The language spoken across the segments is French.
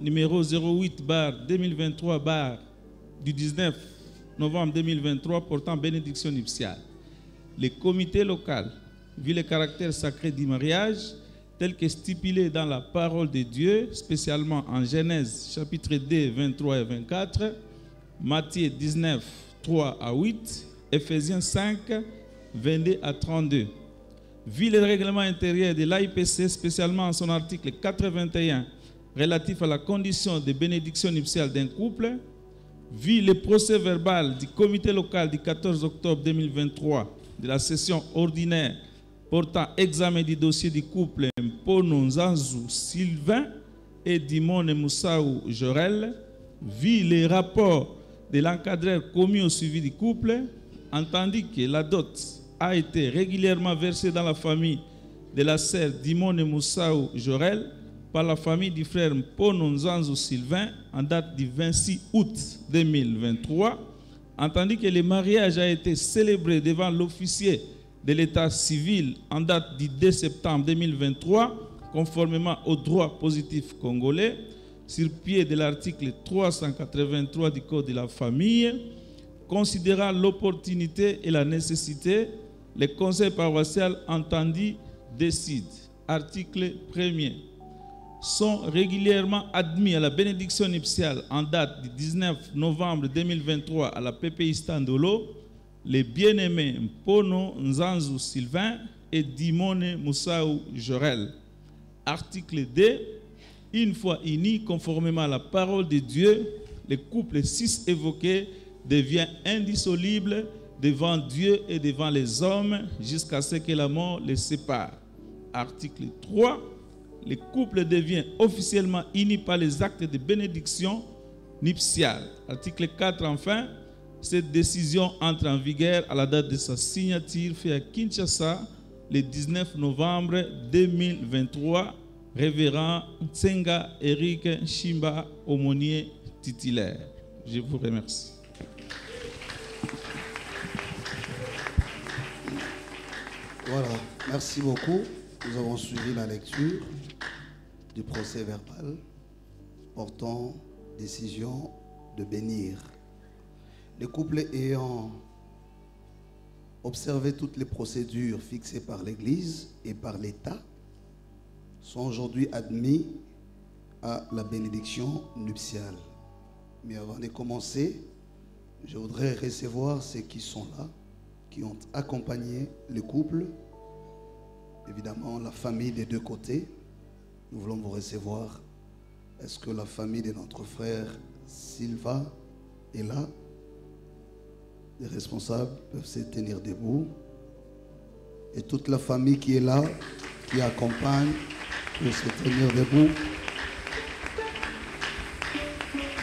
numéro 08/2023 du 19 novembre 2023 portant bénédiction nuptiale. Le comité local, vu le caractère sacré du mariage, tel que stipulé dans la parole de Dieu, spécialement en Genèse chapitre 2, 23 et 24, Matthieu 19, 3 à 8, Ephésiens 5, 22 à 32. Vu le règlement intérieur de l'AIPC, spécialement en son article 81, relatif à la condition de bénédiction nuptiale d'un couple, vu le procès verbal du comité local du 14 octobre 2023 de la session ordinaire portant examen du dossier du couple Mpono Nzanzu Sylvain et Dimone Moussaou Jorel, vu les rapports de l'encadreur commis au suivi du couple, entendu que la dot a été régulièrement versée dans la famille de la sœur Dimone Moussaou Jorel par la famille du frère Mpono Nzanzu Sylvain en date du 26 août 2023, entendu que le mariage a été célébré devant l'officier de l'état civil en date du 2 septembre 2023, conformément au droit positif congolais, sur pied de l'article 383 du Code de la famille, considérant l'opportunité et la nécessité, le conseil paroissial entendu décide. Article 1er. Sont régulièrement admis à la bénédiction nuptiale en date du 19 novembre 2023 à la PPI Standolo, les bien-aimés Mpono Nzanzu Sylvain et Dimone Moussaou Jorel. Article 2. Une fois unis conformément à la parole de Dieu, le couple cis évoqué devient indissoluble devant Dieu et devant les hommes jusqu'à ce que la mort les sépare. Article 3. Le couple devient officiellement uni par les actes de bénédiction nuptiale. Article 4. Enfin, cette décision entre en vigueur à la date de sa signature faite à Kinshasa le 19 novembre 2023. Révérend Tsenga Eric Shimba, aumônier titulaire. Je vous remercie. Voilà, merci beaucoup. Nous avons suivi la lecture du procès verbal portant décision de bénir. Les couples ayant observé toutes les procédures fixées par l'Église et par l'État sont aujourd'hui admis à la bénédiction nuptiale. Mais avant de commencer, je voudrais recevoir ceux qui sont là, qui ont accompagné le couple, évidemment la famille des deux côtés. Nous voulons vous recevoir. Est-ce que la famille de notre frère Silva est là? Les responsables peuvent se tenir debout. Et toute la famille qui est là, qui accompagne, peut se tenir debout.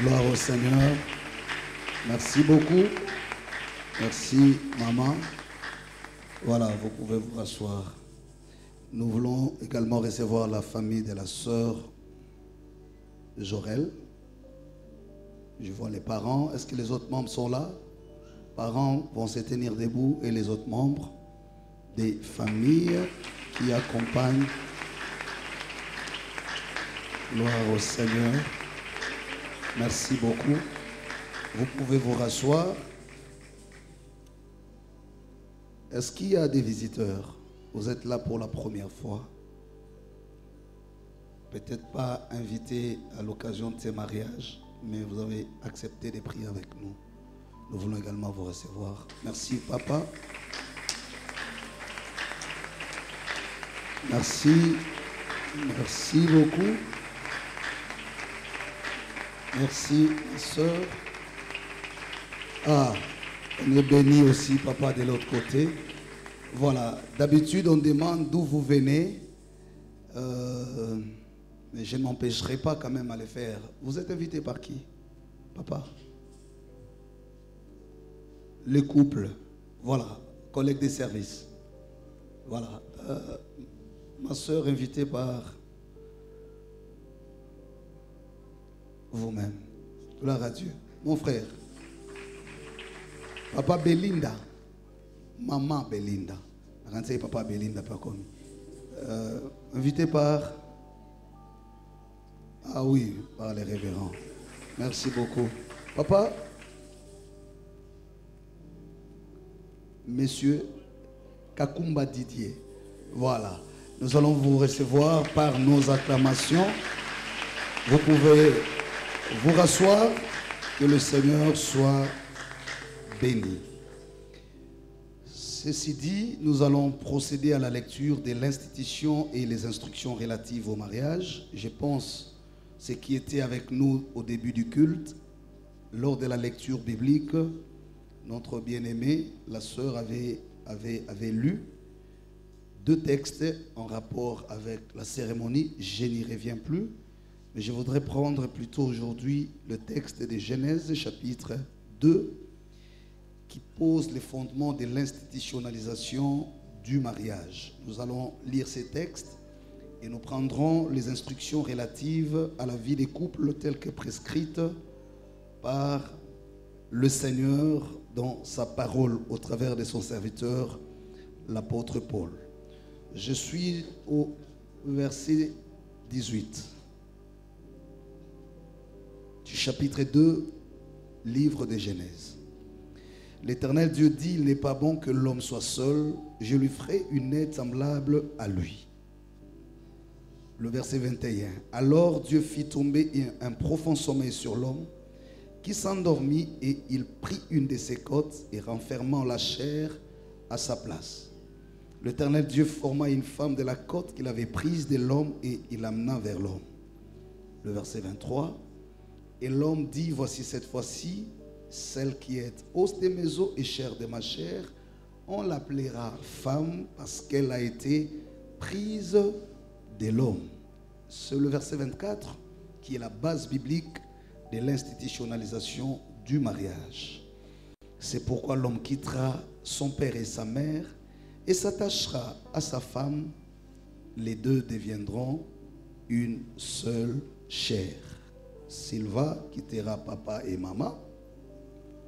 Gloire au Seigneur. Merci beaucoup. Merci, maman. Voilà, vous pouvez vous rasseoir. Nous voulons également recevoir la famille de la sœur Jorel. Je vois les parents. Est-ce que les autres membres sont là? Parents vont se tenir debout et les autres membres des familles qui accompagnent. Gloire au Seigneur. Merci beaucoup. Vous pouvez vous rasseoir. Est-ce qu'il y a des visiteurs? Vous êtes là pour la première fois. Peut-être pas invité à l'occasion de ces mariages, mais vous avez accepté de prier avec nous. Nous voulons également vous recevoir. Merci, papa. Merci. Merci beaucoup. Merci, ma soeur. Ah, on est béni aussi, papa, de l'autre côté. Voilà, d'habitude, on demande d'où vous venez. Mais je ne m'empêcherai pas quand même à le faire. Vous êtes invité par qui, papa? Le couple. Voilà, collègue des services. Voilà. Ma soeur invitée par vous-même. Gloire à Dieu. Mon frère. Papa Belinda. Maman Belinda. Papa Belinda, pas connu. Invité par Ah oui, par les révérends. Merci beaucoup. Papa, Monsieur Kakumba Didier, voilà. Nous allons vous recevoir par nos acclamations. Vous pouvez vous rasseoir. Que le Seigneur soit béni. Ceci dit, nous allons procéder à la lecture de l'institution et les instructions relatives au mariage. Je pense ce qui était avec nous au début du culte, lors de la lecture biblique, notre bien-aimé, la sœur avait lu 2 textes en rapport avec la cérémonie. Je n'y reviens plus, mais je voudrais prendre plutôt aujourd'hui le texte de Genèse chapitre 2 qui pose les fondements de l'institutionnalisation du mariage. Nous allons lire ces textes et nous prendrons les instructions relatives à la vie des couples telles que prescrites par le Seigneur dans sa parole au travers de son serviteur, l'apôtre Paul. Je suis au verset 18 du chapitre 2, livre de Genèse. L'Éternel Dieu dit, il n'est pas bon que l'homme soit seul, je lui ferai une aide semblable à lui. Le verset 21. Alors Dieu fit tomber un profond sommeil sur l'homme, qui s'endormit, et il prit une de ses côtes et renfermant la chair à sa place. L'Éternel Dieu forma une femme de la côte qu'il avait prise de l'homme et il l'amena vers l'homme. Le verset 23. Et l'homme dit, voici cette fois-ci, celle qui est os de mes os et chair de ma chair, on l'appellera femme parce qu'elle a été prise de l'homme. C'est le verset 24 qui est la base biblique de l'institutionnalisation du mariage. C'est pourquoi l'homme quittera son père et sa mère et s'attachera à sa femme. Les deux deviendront une seule chair. Sylva quittera papa et maman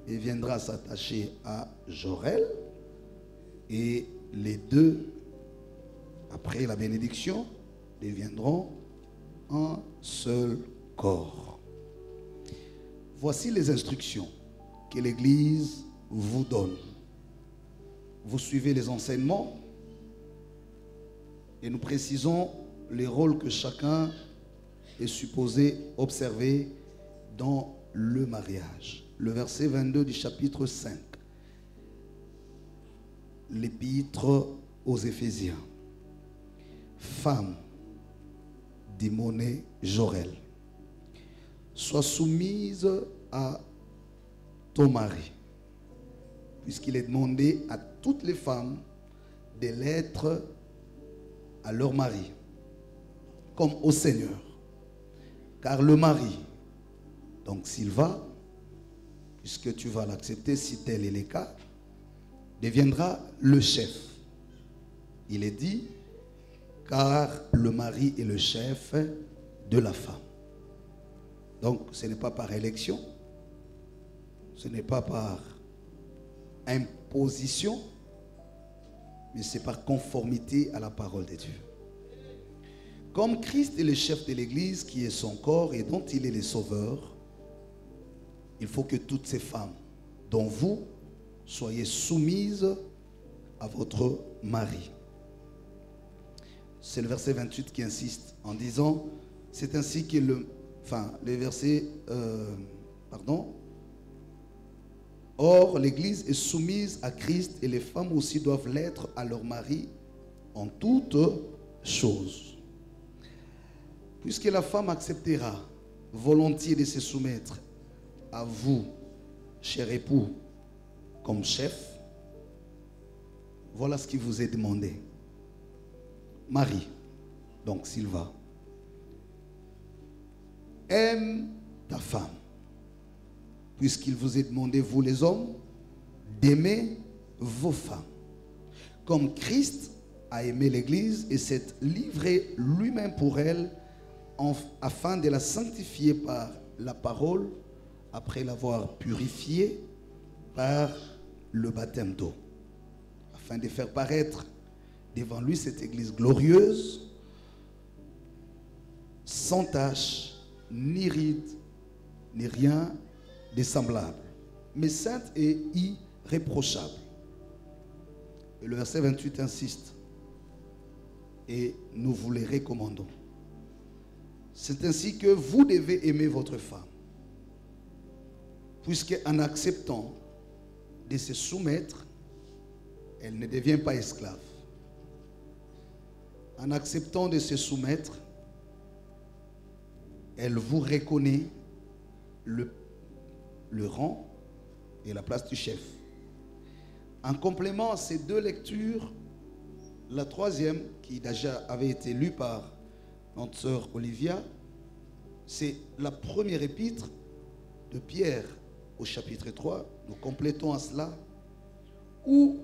et viendra s'attacher à Jorel. Et les deux, après la bénédiction, deviendront un seul corps. Voici les instructions que l'Église vous donne. Vous suivez les enseignements et nous précisons les rôles que chacun est supposé observer dans le mariage. Le verset 22 du chapitre 5. L'épître aux Éphésiens. Femme, dit Monet Jorel, sois soumise à ton mari, puisqu'il est demandé à toutes les femmes de l'être à leur mari, comme au Seigneur. Car le mari, donc Sylva, puisque tu vas l'accepter si tel est le cas, deviendra le chef. Il est dit, car le mari est le chef de la femme. Donc ce n'est pas par élection, ce n'est pas par imposition, mais c'est par conformité à la parole de Dieu. Comme Christ est le chef de l'Église qui est son corps et dont il est le sauveur, il faut que toutes ces femmes, dont vous, soyez soumises à votre mari. C'est le verset 28 qui insiste en disant, c'est ainsi que les versets, or l'Église est soumise à Christ et les femmes aussi doivent l'être à leur mari en toutes choses. Puisque la femme acceptera volontiers de se soumettre à vous, cher époux, comme chef, voilà ce qui vous est demandé. Marie, donc Sylva, aime ta femme, puisqu'il vous est demandé, vous les hommes, d'aimer vos femmes, comme Christ a aimé l'Église et s'est livré lui-même pour elle, afin de la sanctifier par la parole, après l'avoir purifiée par le baptême d'eau, afin de faire paraître devant lui cette Église glorieuse, sans tache ni ride, ni rien de semblable, mais sainte et irréprochable. Et le verset 28 insiste. Et nous vous les recommandons. C'est ainsi que vous devez aimer votre femme, puisque en acceptant de se soumettre, elle ne devient pas esclave. En acceptant de se soumettre, elle vous reconnaît le rang et la place du chef. En complément à ces deux lectures, la troisième, qui déjà avait été lue par notre sœur Olivia, c'est la première épître de Pierre au chapitre 3. Nous complétons à cela, où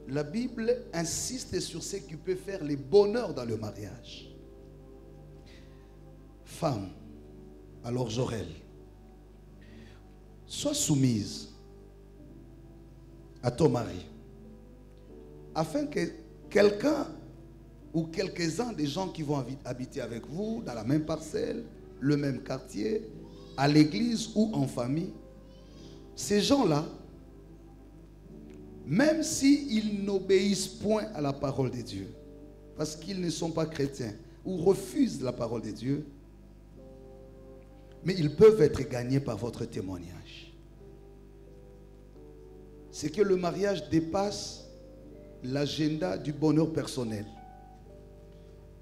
la Bible insiste sur ce qui peut faire le bonheur dans le mariage. Femme, alors Jorel, sois soumise à ton mari, afin que quelqu'un ou quelques-uns des gens qui vont habiter avec vous dans la même parcelle, le même quartier, à l'église ou en famille, ces gens-là, même s'ils n'obéissent point à la parole de Dieu, parce qu'ils ne sont pas chrétiens ou refusent la parole de Dieu, mais ils peuvent être gagnés par votre témoignage. C'est que le mariage dépasse l'agenda du bonheur personnel.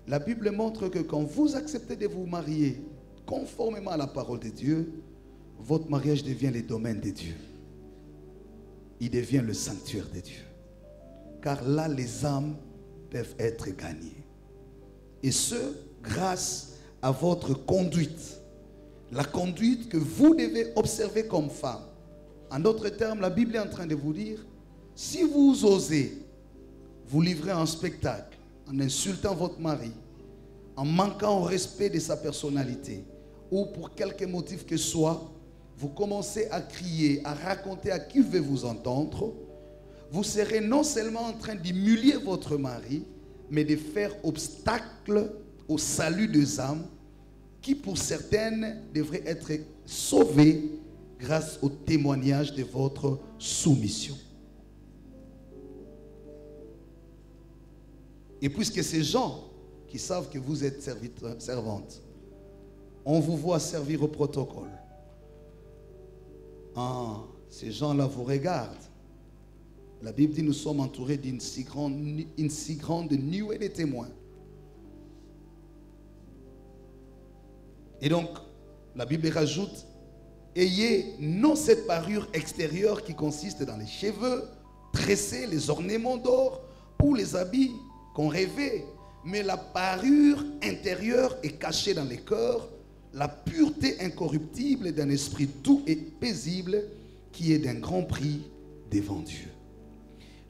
La Bible montre que quand vous acceptez de vous marier conformément à la parole de Dieu, votre mariage devient le domaine de Dieu. Il devient le sanctuaire de Dieu. Car là, les âmes peuvent être gagnées. Et ce, grâce à votre conduite. La conduite que vous devez observer comme femme. En d'autres termes, la Bible est en train de vous dire, si vous osez vous livrer en spectacle, en insultant votre mari, en manquant au respect de sa personnalité, ou pour quelque motif que soit, vous commencez à crier, à raconter à qui veut vous entendre, vous serez non seulement en train d'humilier votre mari, mais de faire obstacle au salut des âmes, qui pour certaines devraient être sauvées grâce au témoignage de votre soumission. Et puisque ces gens qui savent que vous êtes servante, on vous voit servir au protocole. Ces gens-là vous regardent. La Bible dit nous sommes entourés d'une si grande nuée de témoins. Et donc, la Bible rajoute, ayez non cette parure extérieure qui consiste dans les cheveux tressés, les ornements d'or ou les habits qu'on rêvait, mais la parure intérieure est cachée dans les cœurs, la pureté incorruptible d'un esprit doux et paisible qui est d'un grand prix devant Dieu.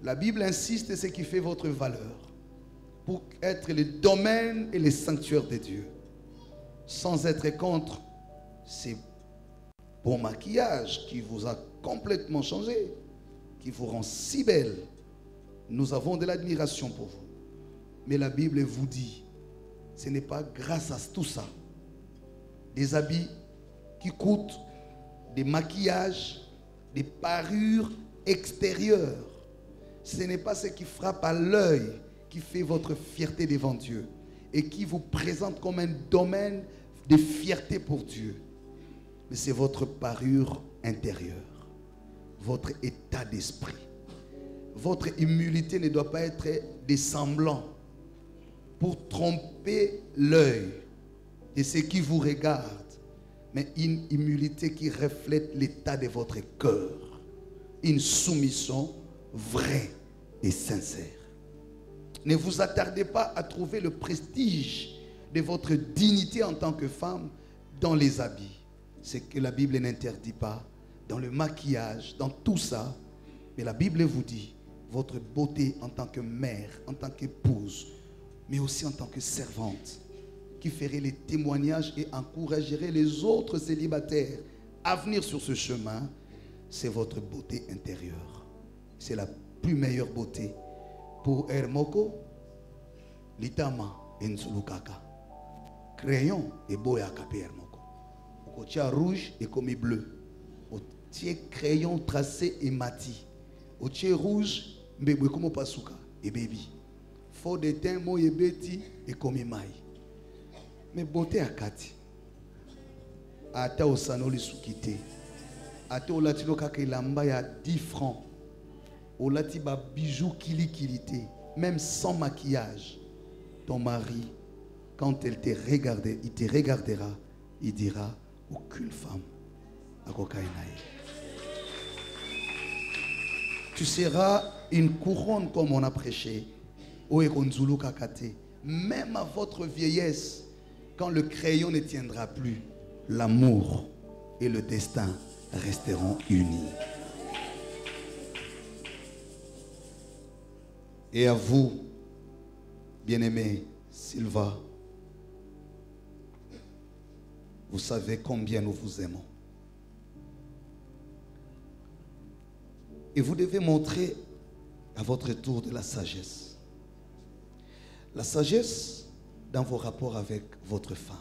La Bible insiste sur ce qui fait votre valeur pour être le domaine et le sanctuaire de Dieu, sans être contre ces bons maquillages qui vous a complètement changé, qui vous rend si belle. Nous avons de l'admiration pour vous. Mais la Bible vous dit, ce n'est pas grâce à tout ça, des habits qui coûtent, des maquillages, des parures extérieures. Ce n'est pas ce qui frappe à l'œil qui fait votre fierté devant Dieu et qui vous présente comme un domaine de fierté pour Dieu. Mais c'est votre parure intérieure, votre état d'esprit. Votre humilité ne doit pas être des semblants pour tromper l'œil de ceux qui vous regardent, mais une humilité qui reflète l'état de votre cœur, une soumission vraie et sincère. Ne vous attardez pas à trouver le prestige de votre dignité en tant que femme dans les habits. C'est que la Bible n'interdit pas, dans le maquillage, dans tout ça. Mais la Bible vous dit, votre beauté en tant que mère, en tant qu'épouse, mais aussi en tant que servante, qui ferait les témoignages et encouragerait les autres célibataires à venir sur ce chemin, c'est votre beauté intérieure. C'est la plus meilleure beauté. Pour Hermoko, Litama et Nsulukaka. crayon et boya kaper moko. Okotia rouge et comme bleu. Otie crayon tracé et mati. Otie rouge mbebwe comme pasuka et baby. Faux de teint mo yebeti et comme mai. Mais beauté à kati. Ata osanoli sukite. Ata olatino kaka lamba ya 10 francs. Olati ba bijoux kili-kilité. Même sans maquillage. Ton mari, quand il te regardera, il dira aucune femme à Kokainaï. Tu seras une couronne comme on a prêché. Même à votre vieillesse, quand le crayon ne tiendra plus, l'amour et le destin resteront unis. Et à vous, bien-aimé Sylva, vous savez combien nous vous aimons. Et vous devez montrer à votre tour de la sagesse. La sagesse dans vos rapports avec votre femme.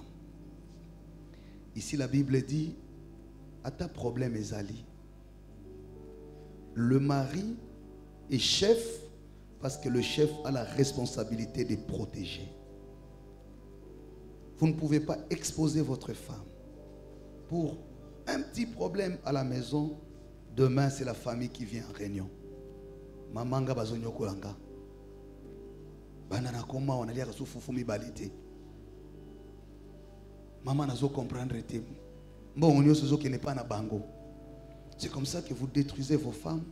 Ici, la Bible dit, à ta problème, Ezali, le mari est chef parce que le chef a la responsabilité de protéger. Vous ne pouvez pas exposer votre femme pour un petit problème à la maison. Demain, c'est la famille qui vient en réunion. Mamanga bazonyo kolanga. Banana koma on alia kasu fufu mi balite. Maman nazo comprendre te. Bon on yoso qui n'est pas na bango. C'est comme ça que vous détruisez vos femmes.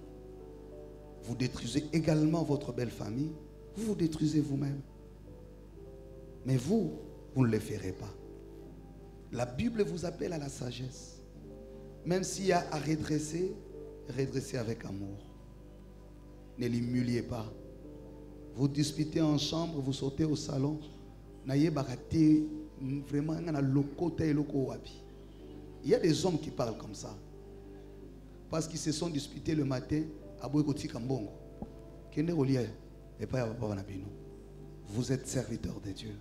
Vous détruisez également votre belle famille. Vous vous détruisez vous-même. Mais vous ne le ferez pas. La Bible vous appelle à la sagesse. Même s'il y a à redresser, redressez avec amour. Ne l'humiliez pas. Vous disputez en chambre, vous sautez au salon. Vraiment, il y a des hommes qui parlent comme ça. Parce qu'ils se sont disputés le matin. Vous êtes serviteur de Dieu.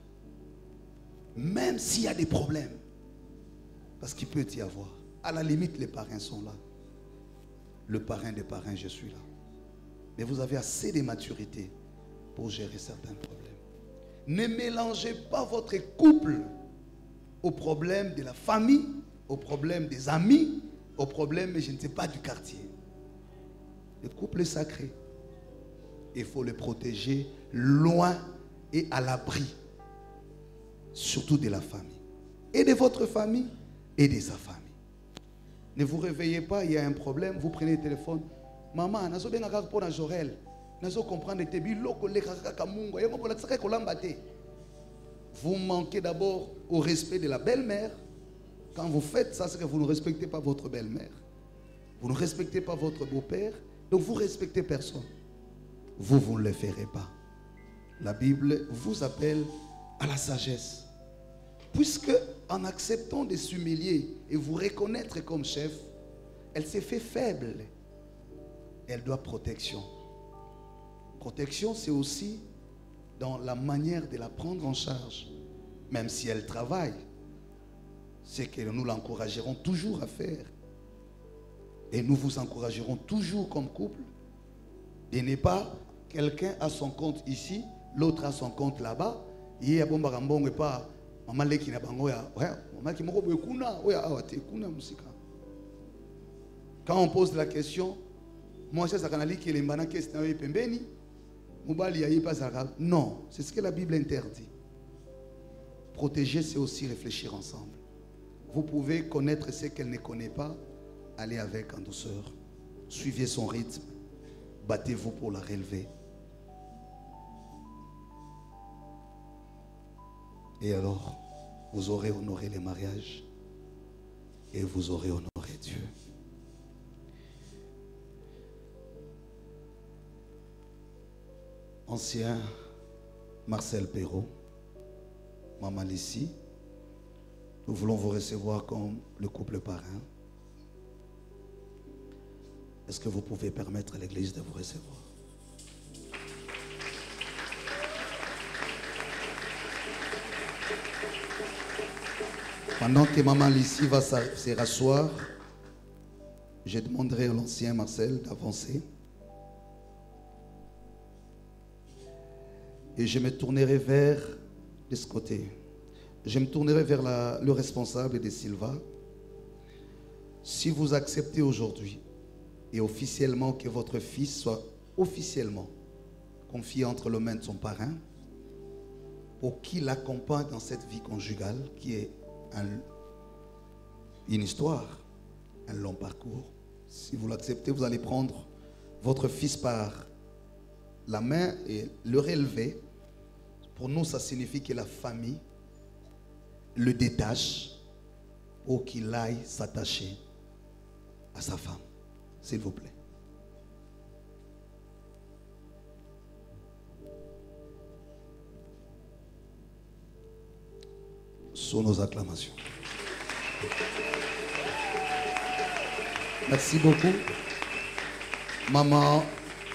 Même s'il y a des problèmes. Parce qu'il peut y avoir. À la limite, les parrains sont là. Le parrain des parrains, je suis là. Mais vous avez assez de maturité pour gérer certains problèmes. Ne mélangez pas votre couple aux problèmes de la famille, aux problèmes des amis, aux problèmes, je ne sais pas, du quartier. Le couple est sacré. Il faut le protéger loin et à l'abri. Surtout de la famille. Et de votre famille et de sa famille. Ne vous réveillez pas, il y a un problème, vous prenez le téléphone. Maman, nazo bien encore pour Jorel. Nazo comprendre te biloko le kaka mungo. Vous manquez d'abord au respect de la belle-mère. Quand vous faites ça, c'est que vous ne respectez pas votre belle-mère. Vous ne respectez pas votre beau-père. Donc vous ne respectez personne. Vous ne le ferez pas. La Bible vous appelle à la sagesse. Puisque en acceptant de s'humilier et vous reconnaître comme chef, elle s'est fait faible. Elle doit protection. Protection, c'est aussi dans la manière de la prendre en charge. Même si elle travaille, c'est que nous l'encouragerons toujours à faire. Et nous vous encouragerons toujours comme couple. Et n'est pas quelqu'un a son compte ici, l'autre a son compte là-bas. Il y a bon barambong et pas maman leki na bango ya maman qui moko kuna oya awate kuna musika. Quand on pose la question, moi c'est ça kanali qui lembana question na pembeni, mubali ya pas ça. Non, c'est ce que la Bible interdit. Protéger, c'est aussi réfléchir ensemble. Vous pouvez connaître ce qu'elle ne connaît pas, allez avec en douceur. Suivez son rythme. Battez-vous pour la relever. Et alors, vous aurez honoré les mariages et vous aurez honoré Dieu. Ancien Marcel Perrault, Maman Lissi, nous voulons vous recevoir comme le couple parrain. Est-ce que vous pouvez permettre à l'église de vous recevoir? Pendant que maman Lucie va se rasseoir, je demanderai à l'ancien Marcel d'avancer. Et je me tournerai vers de ce côté. Je me tournerai vers le responsable de Silva. Si vous acceptez aujourd'hui et officiellement que votre fils soit officiellement confié entre les mains de son parrain pour qu'il l'accompagne dans cette vie conjugale qui est une histoire, un long parcours. Si vous l'acceptez, vous allez prendre votre fils par la main et le relever. Pour nous, ça signifie que la famille le détache pour qu'il aille s'attacher à sa femme. S'il vous plaît. Sous nos acclamations. Merci beaucoup. Maman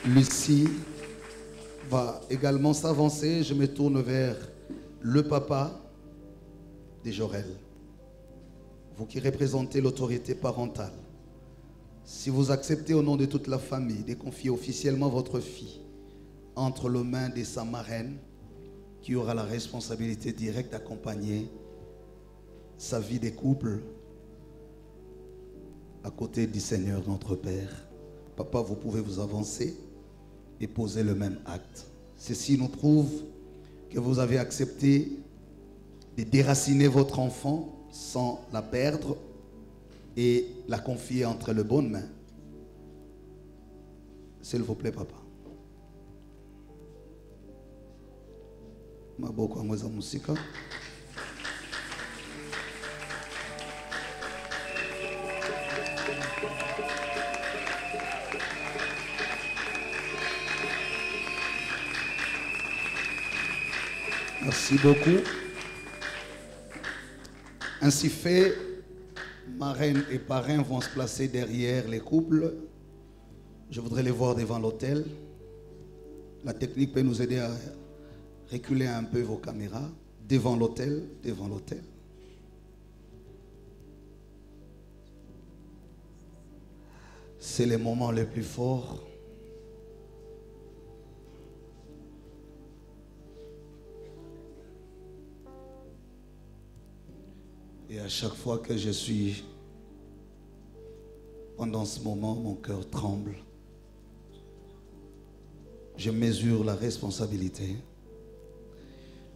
Lucie va également s'avancer. Je me tourne vers le papa de Jorel. Vous qui représentez l'autorité parentale, si vous acceptez au nom de toute la famille de confier officiellement votre fille entre les mains de sa marraine, qui aura la responsabilité directe d'accompagner sa vie de couple à côté du Seigneur notre Père. Papa, vous pouvez vous avancer et poser le même acte. Ceci nous prouve que vous avez accepté de déraciner votre enfant sans la perdre et la confier entre les bonnes mains. S'il vous plaît, papa. Maboko amweza musika. Merci beaucoup. Ainsi fait, marraine et parrain vont se placer derrière les couples. Je voudrais les voir devant l'autel. La technique peut nous aider à reculer un peu vos caméras. Devant l'autel, devant l'autel. C'est le moment le plus fort. Et à chaque fois que je suis pendant ce moment, mon cœur tremble. Je mesure la responsabilité.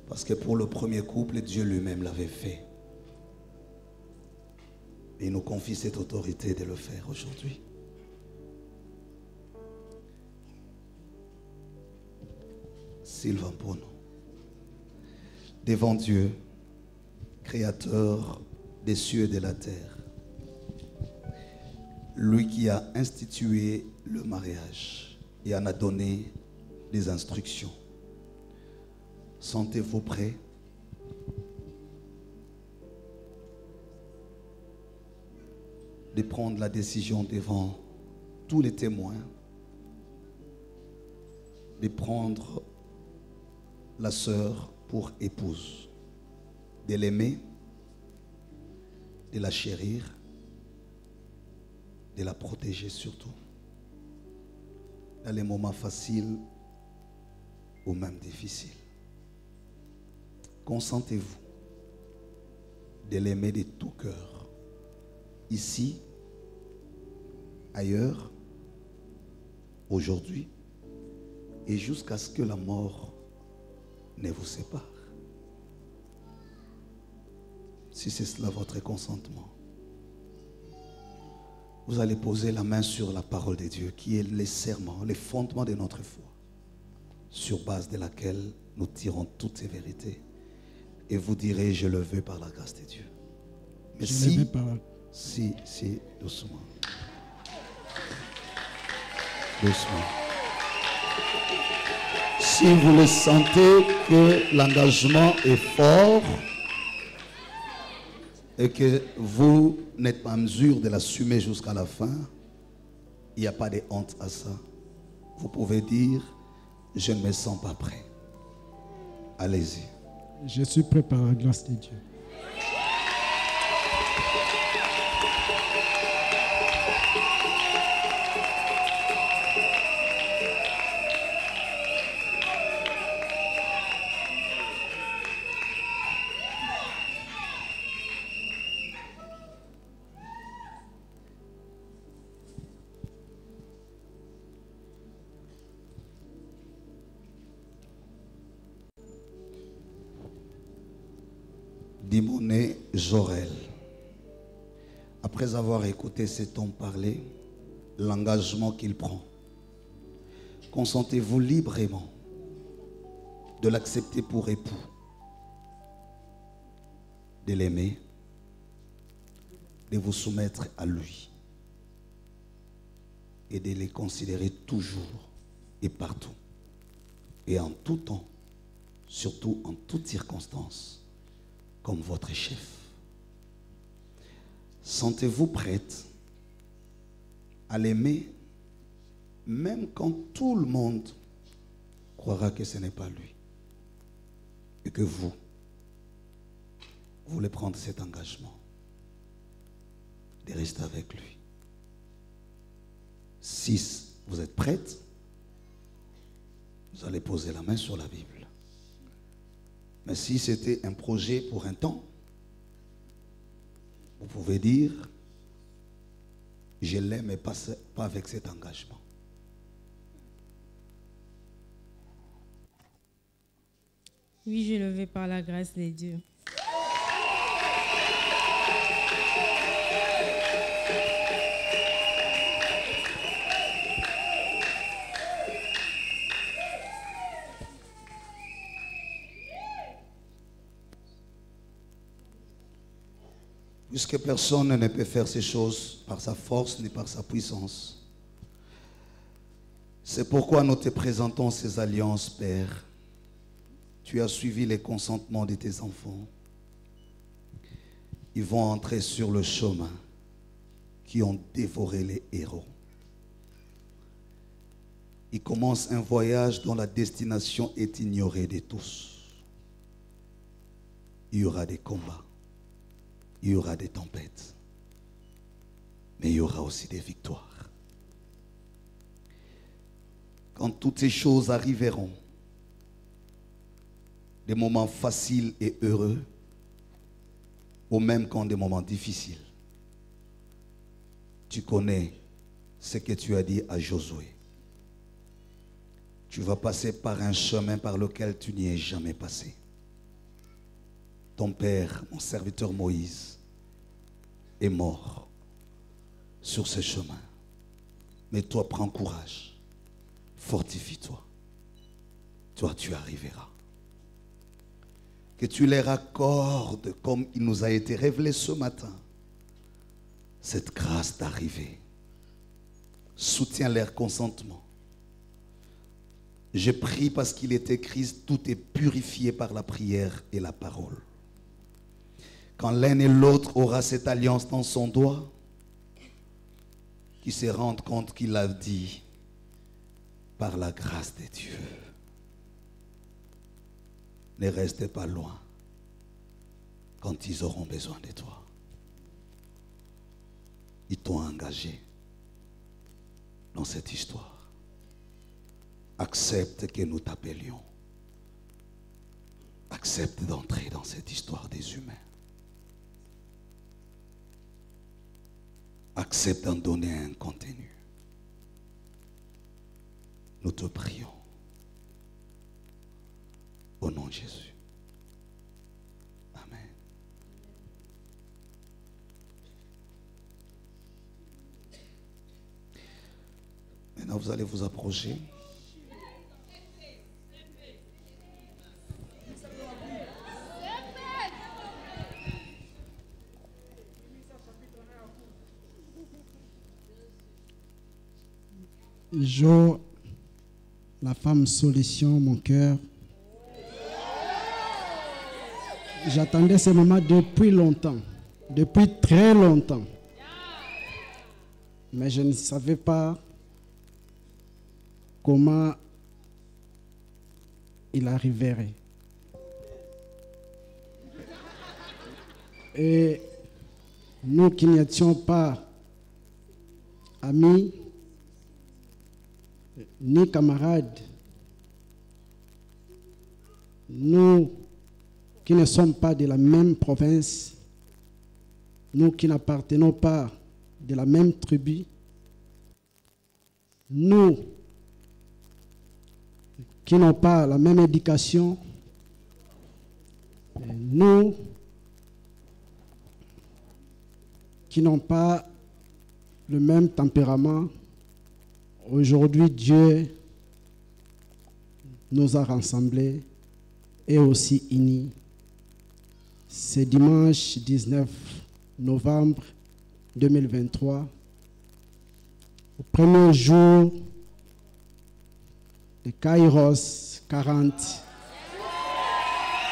Parce que pour le premier couple, Dieu lui-même l'avait fait. Et il nous confie cette autorité de le faire aujourd'hui. Sylvain Pono. Devant Dieu, Créateur des cieux et de la terre, lui qui a institué le mariage et en a donné des instructions. Sentez-vous prêts? De prendre la décision devant tous les témoins, de prendre la sœur pour épouse, de l'aimer, de la chérir, de la protéger surtout, dans les moments faciles ou même difficiles. Consentez-vous de l'aimer de tout cœur, ici, ailleurs, aujourd'hui, et jusqu'à ce que la mort ne vous sépare. Si c'est cela votre consentement, vous allez poser la main sur la parole de Dieu qui est les serments, les fondements de notre foi, sur base de laquelle nous tirons toutes ces vérités. Et vous direz, je le veux par la grâce de Dieu. Mais si, doucement. Doucement. Si vous le sentez que l'engagement est fort et que vous n'êtes pas en mesure de l'assumer jusqu'à la fin, il n'y a pas de honte à ça. Vous pouvez dire, je ne me sens pas prêt. Allez-y. Je suis prêt par la grâce de Dieu. Dimoné Jorel. Après avoir écouté cet homme parler, l'engagement qu'il prend, consentez-vous librement de l'accepter pour époux, de l'aimer, de vous soumettre à lui et de les considérer toujours et partout et en tout temps, surtout en toutes circonstances, comme votre chef. Sentez-vous prête à l'aimer même quand tout le monde croira que ce n'est pas lui et que vous voulez prendre cet engagement de rester avec lui? Si vous êtes prête, vous allez poser la main sur la Bible. Mais si c'était un projet pour un temps, vous pouvez dire, je l'aime, mais pas avec cet engagement. Oui, je le veux par la grâce de Dieu. Puisque personne ne peut faire ces choses par sa force ni par sa puissance, c'est pourquoi nous te présentons ces alliances, Père. Tu as suivi les consentements de tes enfants. Ils vont entrer sur le chemin qui ont dévoré les héros. Ils commencent un voyage dont la destination est ignorée de tous. Il y aura des combats. Il y aura des tempêtes, mais il y aura aussi des victoires. Quand toutes ces choses arriveront, des moments faciles et heureux, ou même quand des moments difficiles, tu connais ce que tu as dit à Josué. Tu vas passer par un chemin par lequel tu n'y es jamais passé. Ton père, mon serviteur Moïse, est mort sur ce chemin. Mais toi, prends courage. Fortifie-toi. Toi, tu arriveras. Que tu leur accordes, comme il nous a été révélé ce matin, cette grâce d'arriver. Soutiens leur consentement. Je prie parce qu'il est écrit, tout est purifié par la prière et la parole. Quand l'un et l'autre aura cette alliance dans son doigt, qu'il se rende compte qu'il a dit par la grâce de Dieu. Ne restez pas loin quand ils auront besoin de toi. Ils t'ont engagé dans cette histoire. Accepte que nous t'appelions. Accepte d'entrer dans cette histoire des humains. Accepte d'en donner un contenu. Nous te prions. Au nom de Jésus. Amen. Maintenant, vous allez vous approcher. Jo, la femme solution, mon cœur. J'attendais ce moment depuis longtemps, depuis très longtemps. Mais je ne savais pas comment il arriverait. Et nous qui n'étions pas amis, ni camarades, nous qui ne sommes pas de la même province, nous qui n'appartenons pas de la même tribu, nous qui n'ont pas la même éducation, nous qui n'ont pas le même tempérament. Aujourd'hui, Dieu nous a rassemblés et aussi unis. C'est dimanche 19 novembre 2023, au premier jour de Kairos 40,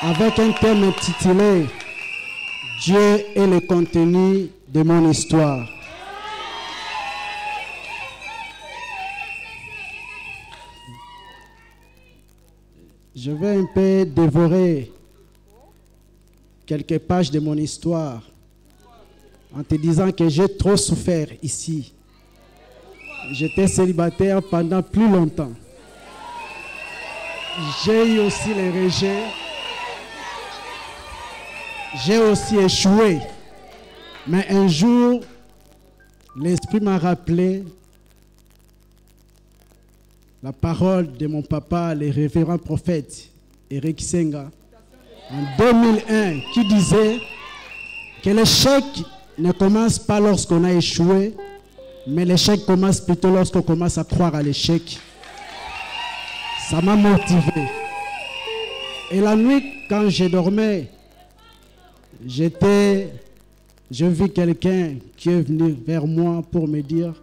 avec un thème intitulé « Dieu est le contenu de mon histoire ». Je vais un peu dévorer quelques pages de mon histoire en te disant que j'ai trop souffert ici. J'étais célibataire pendant plus longtemps. J'ai eu aussi les rejets. J'ai aussi échoué. Mais un jour, l'Esprit m'a rappelé la parole de mon papa, le révérend prophète Eric Senga, en 2001, qui disait que l'échec ne commence pas lorsqu'on a échoué, mais l'échec commence plutôt lorsqu'on commence à croire à l'échec. Ça m'a motivé. Et la nuit, quand je dormais, je vis quelqu'un qui est venu vers moi pour me dire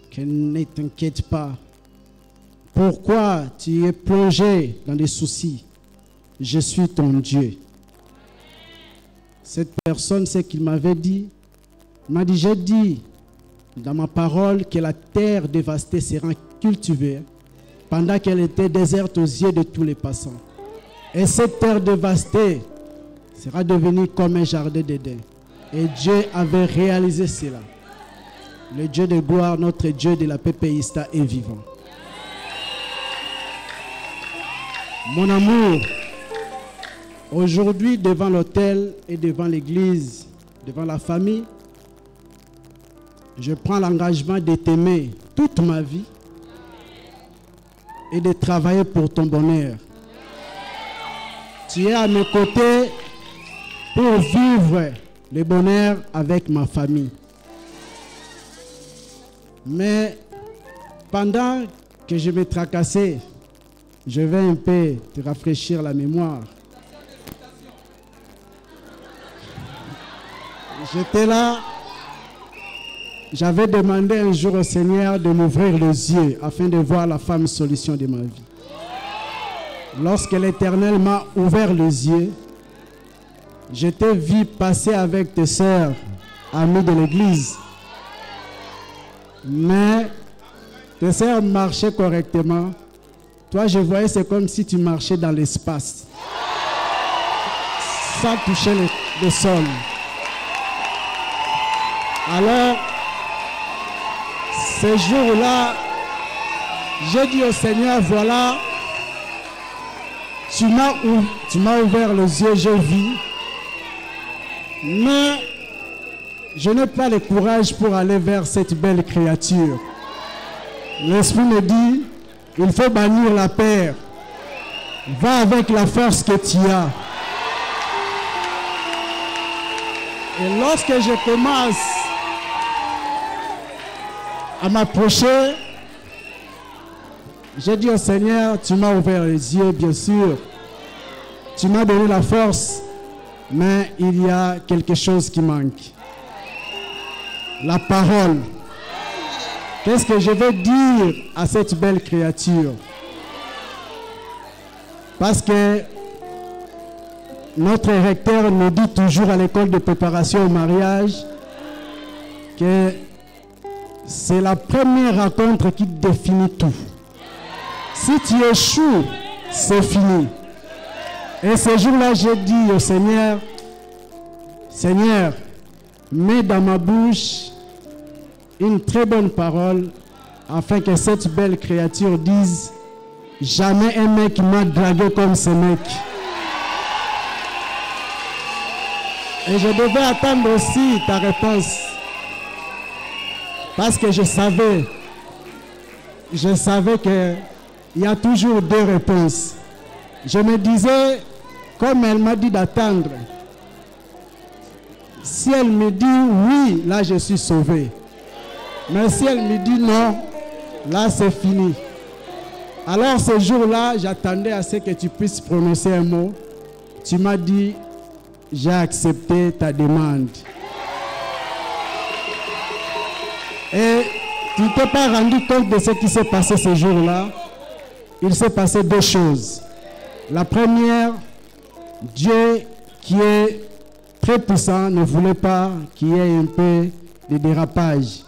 que ne t'inquiète pas. Pourquoi tu es plongé dans des soucis? Je suis ton Dieu. Cette personne, ce qu'il m'avait dit, m'a dit, j'ai dit dans ma parole que la terre dévastée sera cultivée pendant qu'elle était déserte aux yeux de tous les passants. Et cette terre dévastée sera devenue comme un jardin d'Éden. Et Dieu avait réalisé cela. Le Dieu de gloire, notre Dieu de la paix péista est vivant. Mon amour, aujourd'hui, devant l'autel et devant l'église, devant la famille, je prends l'engagement de t'aimer toute ma vie et de travailler pour ton bonheur. Tu es à mes côtés pour vivre le bonheur avec ma famille. Mais pendant que je me tracassais, je vais un peu te rafraîchir la mémoire. J'étais là, j'avais demandé un jour au Seigneur de m'ouvrir les yeux afin de voir la femme solution de ma vie. Lorsque l'Éternel m'a ouvert les yeux, je t'ai vu passer avec tes sœurs, amies de l'église. Mais tes sœurs marchaient correctement. Toi, je voyais, c'est comme si tu marchais dans l'espace, sans toucher le sol. Alors, ce jour-là, j'ai dit au Seigneur, voilà, tu m'as ouvert les yeux, j'ai vu, mais je n'ai pas le courage pour aller vers cette belle créature. L'Esprit me dit, il faut bannir la peur. Va avec la force que tu as. Et lorsque je commence à m'approcher, j'ai dit au Seigneur, tu m'as ouvert les yeux, bien sûr. Tu m'as donné la force, mais il y a quelque chose qui manque. La parole. Qu'est-ce que je vais dire à cette belle créature? Parce que notre recteur nous dit toujours à l'école de préparation au mariage que c'est la première rencontre qui définit tout. Si tu échoues, c'est fini. Et ce jour-là, j'ai dit au Seigneur, Seigneur, mets dans ma bouche une très bonne parole afin que cette belle créature dise jamais un mec m'a dragué comme ce mec. Et je devais attendre aussi ta réponse parce que je savais qu'il y a toujours deux réponses. Je me disais, comme elle m'a dit d'attendre, Si elle me dit oui, là je suis sauvé. Mais si elle me dit non, là c'est fini. Alors ce jour-là, j'attendais à ce que tu puisses prononcer un mot. Tu m'as dit, j'ai accepté ta demande. Et tu ne t'es pas rendu compte de ce qui s'est passé ce jour-là. Il s'est passé deux choses. La première, Dieu qui est très puissant ne voulait pas qu'il y ait un peu de dérapage.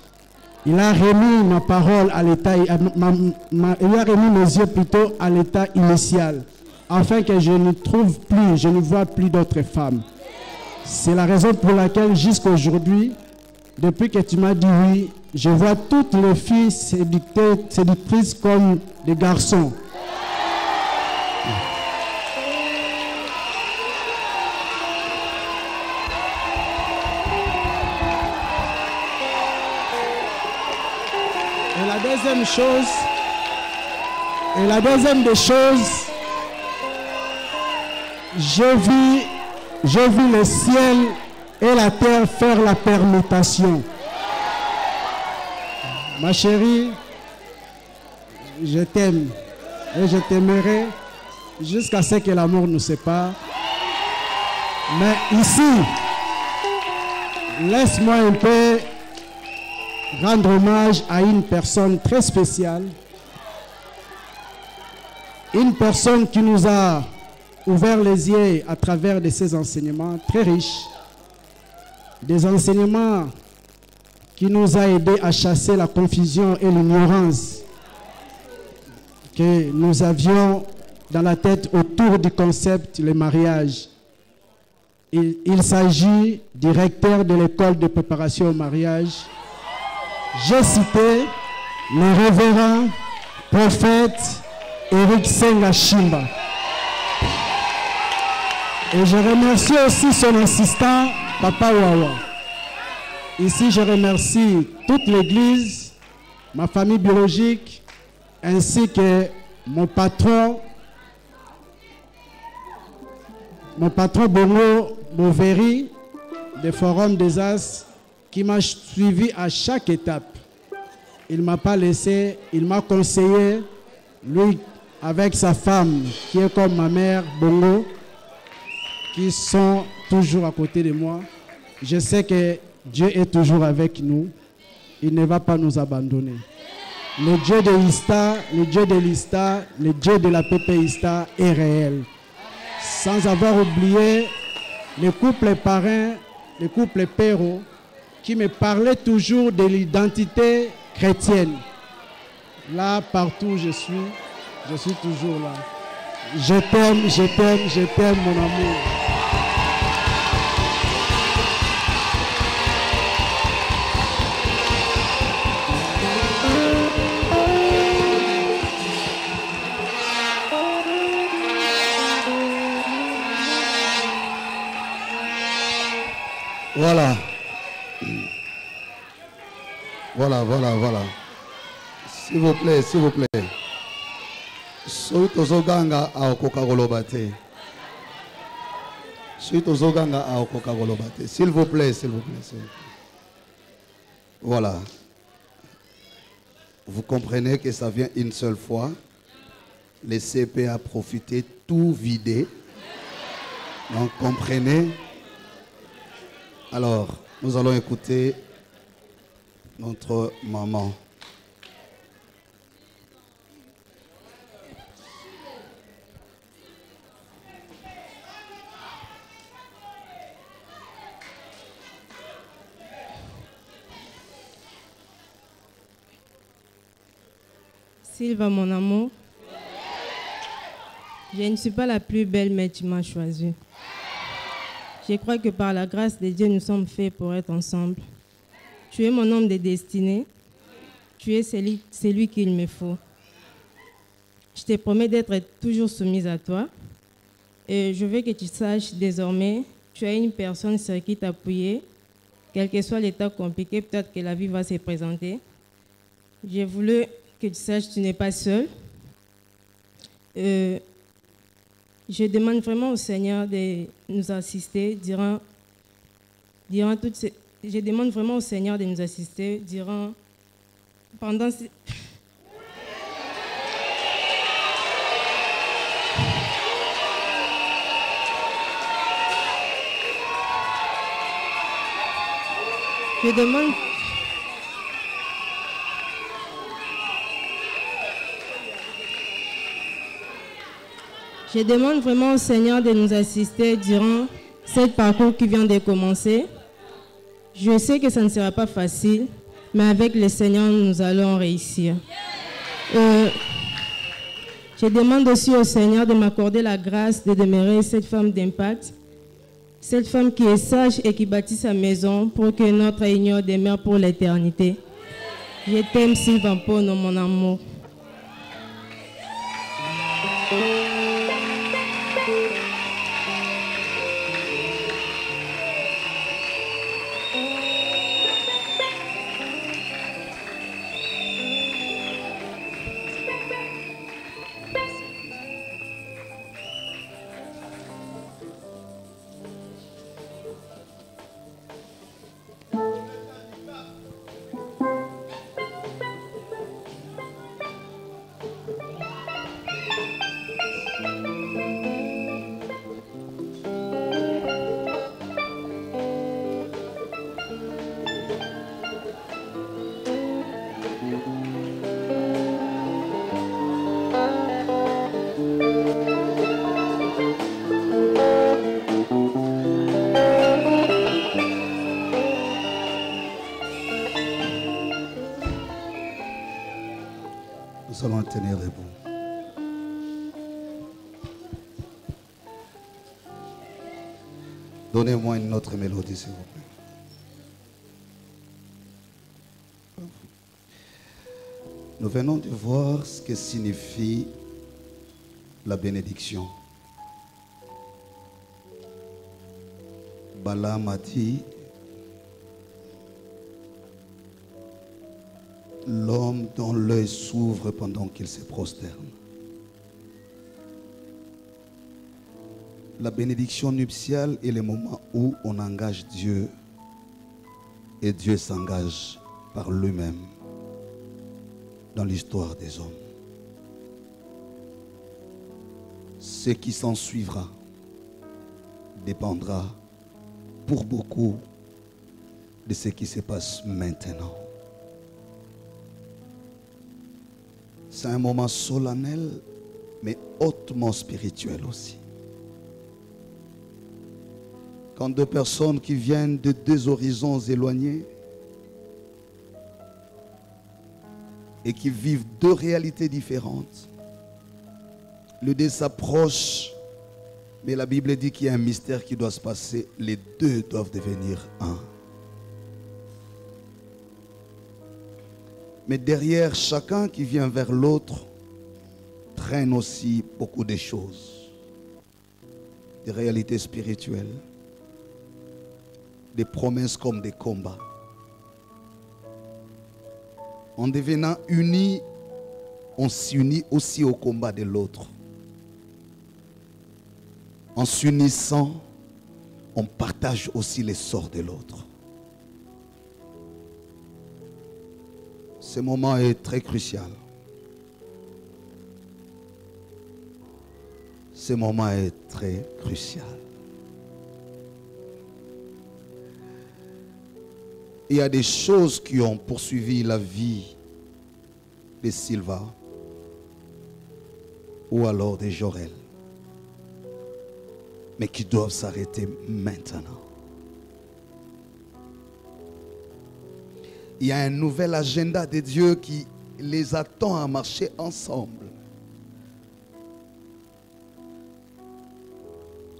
Il a remis ma parole à l'état, il a remis mes yeux plutôt à l'état initial, afin que je ne trouve plus, je ne vois plus d'autres femmes. C'est la raison pour laquelle jusqu'à aujourd'hui, depuis que tu m'as dit oui, je vois toutes les filles séductrices comme des garçons. Et la deuxième des choses, je vis le ciel et la terre faire la permutation. Ma chérie, je t'aime et je t'aimerai jusqu'à ce que la mort nous sépare. Mais ici, laisse-moi un peu rendre hommage à une personne très spéciale. Une personne qui nous a ouvert les yeux à travers de ses enseignements très riches. Des enseignements qui nous a aidés à chasser la confusion et l'ignorance que nous avions dans la tête autour du concept le mariage. Il s'agit du directeur de l'école de préparation au mariage. J'ai cité le révérend prophète Eric Senga Chimba. Et je remercie aussi son assistant, Papa Wawa. Ici, je remercie toute l'église, ma famille biologique, ainsi que mon patron Bongo Boveri, des Forums des As, qui m'a suivi à chaque étape. Il ne m'a pas laissé, il m'a conseillé, lui avec sa femme, qui est comme ma mère, Bongo, qui sont toujours à côté de moi. Je sais que Dieu est toujours avec nous. Il ne va pas nous abandonner. Le Dieu de Ista, le Dieu de l'Ista, le Dieu de la Pépé Ista est réel. Sans avoir oublié les couples parrains, les couples péros, qui me parlaient toujours de l'identité chrétienne. Là, partout où je suis toujours là. Je t'aime, je t'aime, je t'aime, mon amour. Voilà. Voilà. S'il vous plaît. S'il vous plaît. Voilà. Vous comprenez que ça vient une seule fois. Les CP a profité, tout vidé. Donc comprenez. Alors, nous allons écouter notre maman. Sylva, mon amour, je ne suis pas la plus belle, mais tu m'as choisie. Je crois que par la grâce de Dieu, nous sommes faits pour être ensemble. Tu es mon homme de destinée. Tu es celui qu'il me faut. Je te promets d'être toujours soumise à toi. Et je veux que tu saches désormais, tu as une personne sur qui t'appuyer. Quel que soit l'état compliqué, peut-être que la vie va se présenter. J'ai voulu que tu saches que tu n'es pas seul. Je demande vraiment au Seigneur de nous assister durant durant toutes ces... Je demande vraiment au Seigneur de nous assister pendant ces... Je demande vraiment au Seigneur de nous assister durant ce parcours qui vient de commencer. Je sais que ça ne sera pas facile, mais avec le Seigneur, nous allons réussir. Je demande aussi au Seigneur de m'accorder la grâce de demeurer cette femme d'impact, cette femme qui est sage et qui bâtit sa maison pour que notre union demeure pour l'éternité. Je t'aime, Sylvain Pono, mon amour. Nous allons tenir debout. Donnez-moi une autre mélodie, s'il vous plaît. Nous venons de voir ce que signifie la bénédiction. Balaam a dit, l'homme dont l'œil s'ouvre pendant qu'il se prosterne. La bénédiction nuptiale est le moment où on engage Dieu et Dieu s'engage par lui-même dans l'histoire des hommes. Ce qui s'en suivra dépendra pour beaucoup de ce qui se passe maintenant. C'est un moment solennel, mais hautement spirituel aussi. Quand deux personnes qui viennent de deux horizons éloignés et qui vivent deux réalités différentes, les deux s'approchent, mais la Bible dit qu'il y a un mystère qui doit se passer. Les deux doivent devenir un. Mais derrière chacun qui vient vers l'autre traîne aussi beaucoup de choses, des réalités spirituelles, des promesses comme des combats. En devenant unis, on s'unit aussi au combat de l'autre. En s'unissant, on partage aussi les sorts de l'autre. Ce moment est très crucial. Ce moment est très crucial. Il y a des choses qui ont poursuivi la vie de Sylvain ou alors de Jorel, mais qui doivent s'arrêter maintenant. Il y a un nouvel agenda de Dieu qui les attend à marcher ensemble.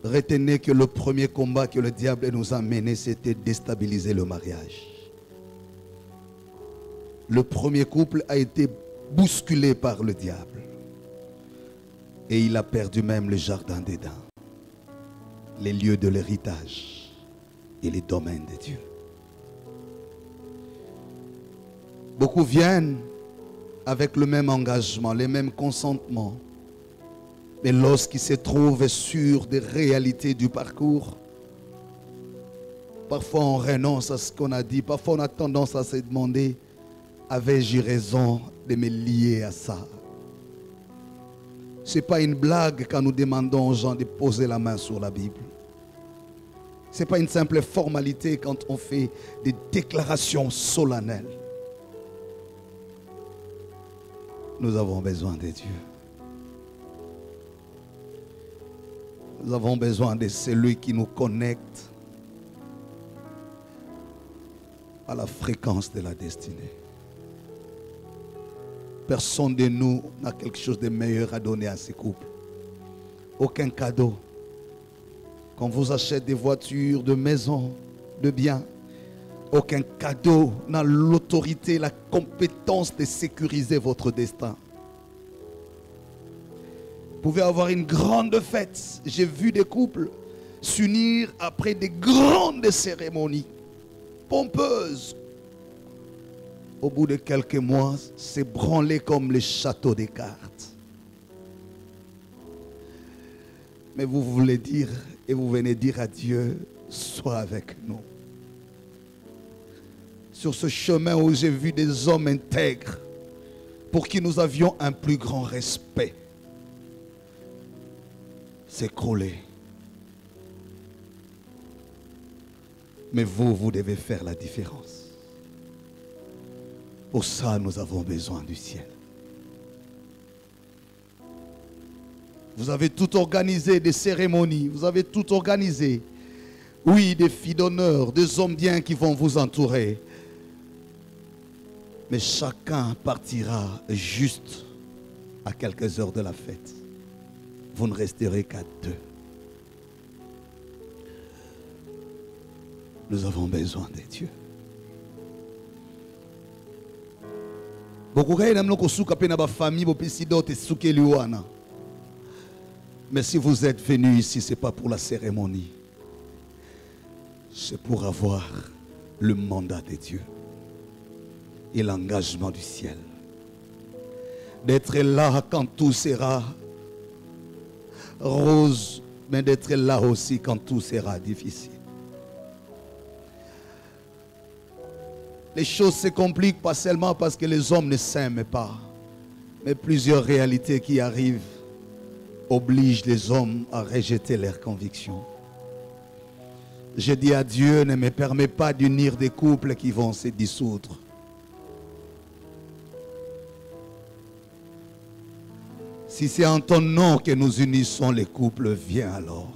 Retenez que le premier combat que le diable nous a mené, c'était déstabiliser le mariage. Le premier couple a été bousculé par le diable. Et il a perdu même le jardin d'Éden, les lieux de l'héritage et les domaines de Dieu. Beaucoup viennent avec le même engagement, les mêmes consentements. Mais lorsqu'ils se trouvent sur des réalités du parcours, Parfois on renonce à ce qu'on a dit. Parfois on a tendance à se demander, avais-je raison de me lier à ça? Ce n'est pas une blague quand nous demandons aux gens de poser la main sur la Bible. Ce n'est pas une simple formalité quand on fait des déclarations solennelles. Nous avons besoin de Dieu. Nous avons besoin de celui qui nous connecte à la fréquence de la destinée. Personne de nous n'a quelque chose de meilleur à donner à ces couples. Aucun cadeau. Quand vous achetez des voitures, de maisons, de biens, aucun cadeau n'a l'autorité, la compétence de sécuriser votre destin. Vous pouvez avoir une grande fête. J'ai vu des couples s'unir après des grandes cérémonies pompeuses. Au bout de quelques mois, s'ébranler comme les châteaux des cartes. Mais vous voulez dire, et vous venez dire à Dieu, sois avec nous. Sur ce chemin où j'ai vu des hommes intègres, pour qui nous avions un plus grand respect, s'écrouler. Mais vous devez faire la différence. Pour ça, nous avons besoin du ciel. Vous avez tout organisé, des cérémonies, vous avez tout organisé. Oui, des filles d'honneur, des hommes bien qui vont vous entourer. Mais chacun partira juste à quelques heures de la fête. Vous ne resterez qu'à deux. Nous avons besoin de Dieu. Mais si vous êtes venus ici, ce n'est pas pour la cérémonie. C'est pour avoir le mandat de Dieu et l'engagement du ciel. D'être là quand tout sera rose, mais d'être là aussi quand tout sera difficile. Les choses se compliquent pas seulement parce que les hommes ne s'aiment pas, mais plusieurs réalités qui arrivent obligent les hommes à rejeter leurs convictions. Je dis à Dieu, ne me permets pas d'unir des couples qui vont se dissoudre. Si c'est en ton nom que nous unissons les couples, viens alors.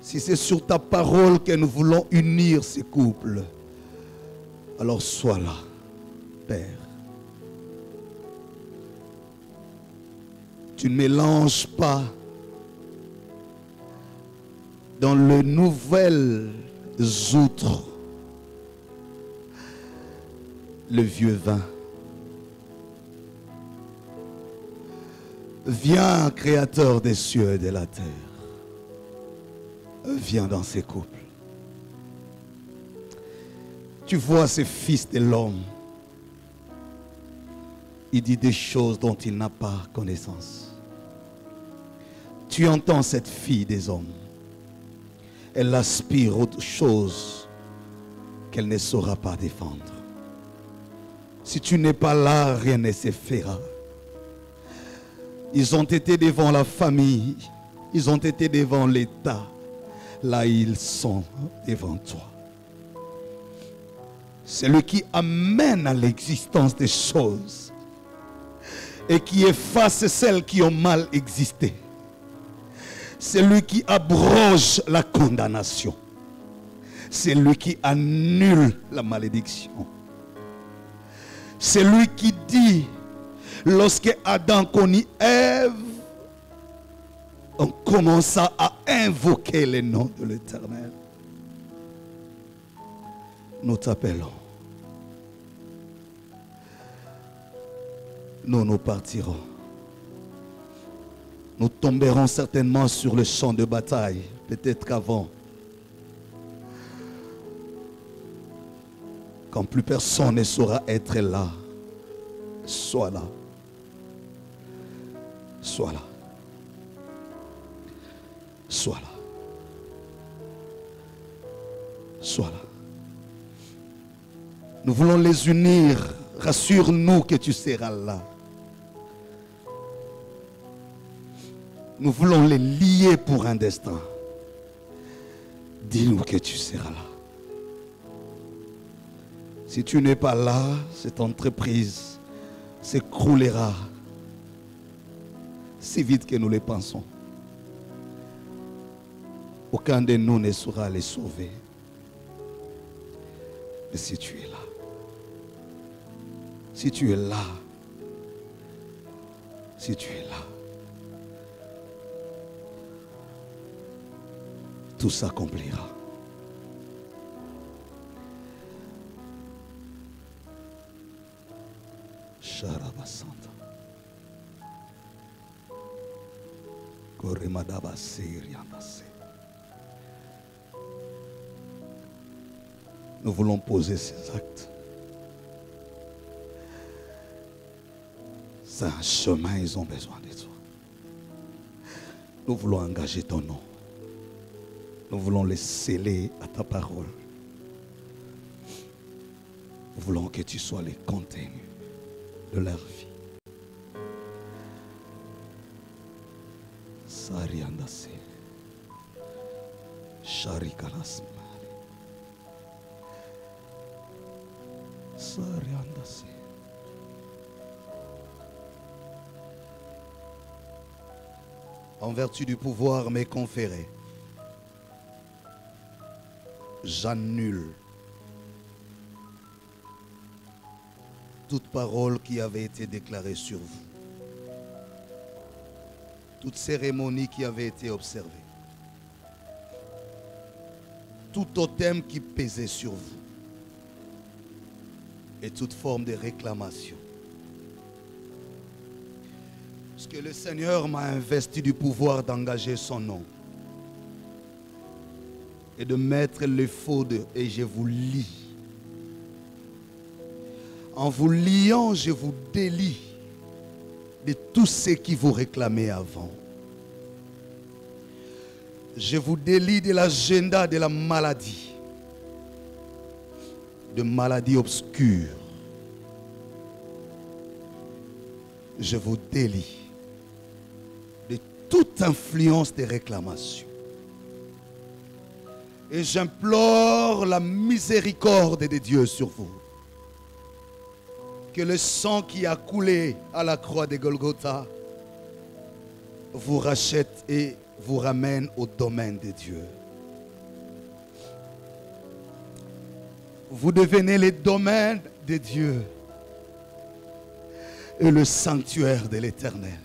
Si c'est sur ta parole que nous voulons unir ces couples, alors sois là, Père. Tu ne mélanges pas dans les nouvelles outres le vieux vin. Viens, Créateur des cieux et de la terre. Viens dans ces couples. Tu vois ce fils de l'homme. Il dit des choses dont il n'a pas connaissance. Tu entends cette fille des hommes. Elle aspire autre chose qu'elle ne saura pas défendre. Si tu n'es pas là, rien ne se fera. Ils ont été devant la famille. Ils ont été devant l'État. Là, ils sont devant toi. C'est lui qui amène à l'existence des choses et qui efface celles qui ont mal existé. C'est lui qui abroge la condamnation. C'est lui qui annule la malédiction. C'est lui qui dit, lorsque Adam connut Ève, on commença à invoquer le nom de l'Éternel. Nous t'appelons. Nous partirons. Nous tomberons certainement sur le champ de bataille. Peut-être qu'avant, quand plus personne ne saura être là, sois là. Sois là. Sois là. Sois là. Nous voulons les unir. Rassure-nous que tu seras là. Nous voulons les lier pour un destin. Dis-nous que tu seras là. Si tu n'es pas là, cette entreprise s'écroulera si vite que nous le pensons. Aucun de nous ne saura les sauver. Mais si tu es là, si tu es là, si tu es là, tout s'accomplira. Sharabasanta. Koremadaba Siriandase. Nous voulons poser ces actes. C'est un chemin, ils ont besoin de toi. Nous voulons engager ton nom. Nous voulons les sceller à ta parole. Nous voulons que tu sois les contenus de leur vie. Sariandase. Sharikalas. Sariandase. En vertu du pouvoir m'est conféré, j'annule toute parole qui avait été déclarée sur vous, toute cérémonie qui avait été observée, tout totem qui pesait sur vous et toute forme de réclamation. Parce que le Seigneur m'a investi du pouvoir d'engager son nom et de mettre les faux et je vous lie. En vous liant, je vous délie de tout ce qui vous réclamait avant. Je vous délie de l'agenda de la maladie, de maladies obscures. Je vous délie de toute influence des réclamations. Et j'implore la miséricorde de Dieu sur vous. Que le sang qui a coulé à la croix de Golgotha vous rachète et vous ramène au domaine de Dieu. Vous devenez les domaines de Dieu et le sanctuaire de l'Éternel.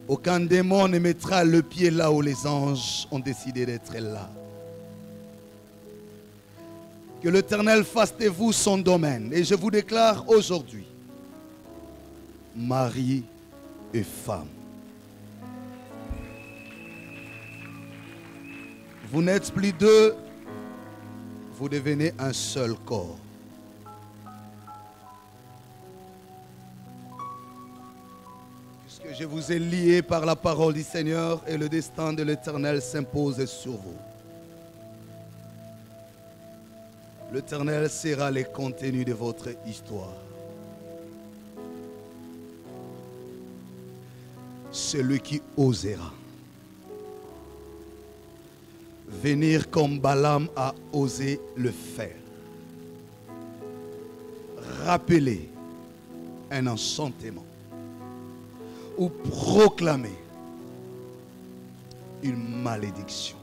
Aucun démon ne mettra le pied là où les anges ont décidé d'être là. Que l'Éternel fasse de vous son domaine. Et je vous déclare aujourd'hui, mari et femme. Vous n'êtes plus deux, vous devenez un seul corps. Puisque je vous ai liés par la parole du Seigneur et le destin de l'Éternel s'impose sur vous. L'Éternel sera le contenu de votre histoire. Celui qui osera venir comme Balaam a osé le faire. Rappeler un enchantement ou proclamer une malédiction.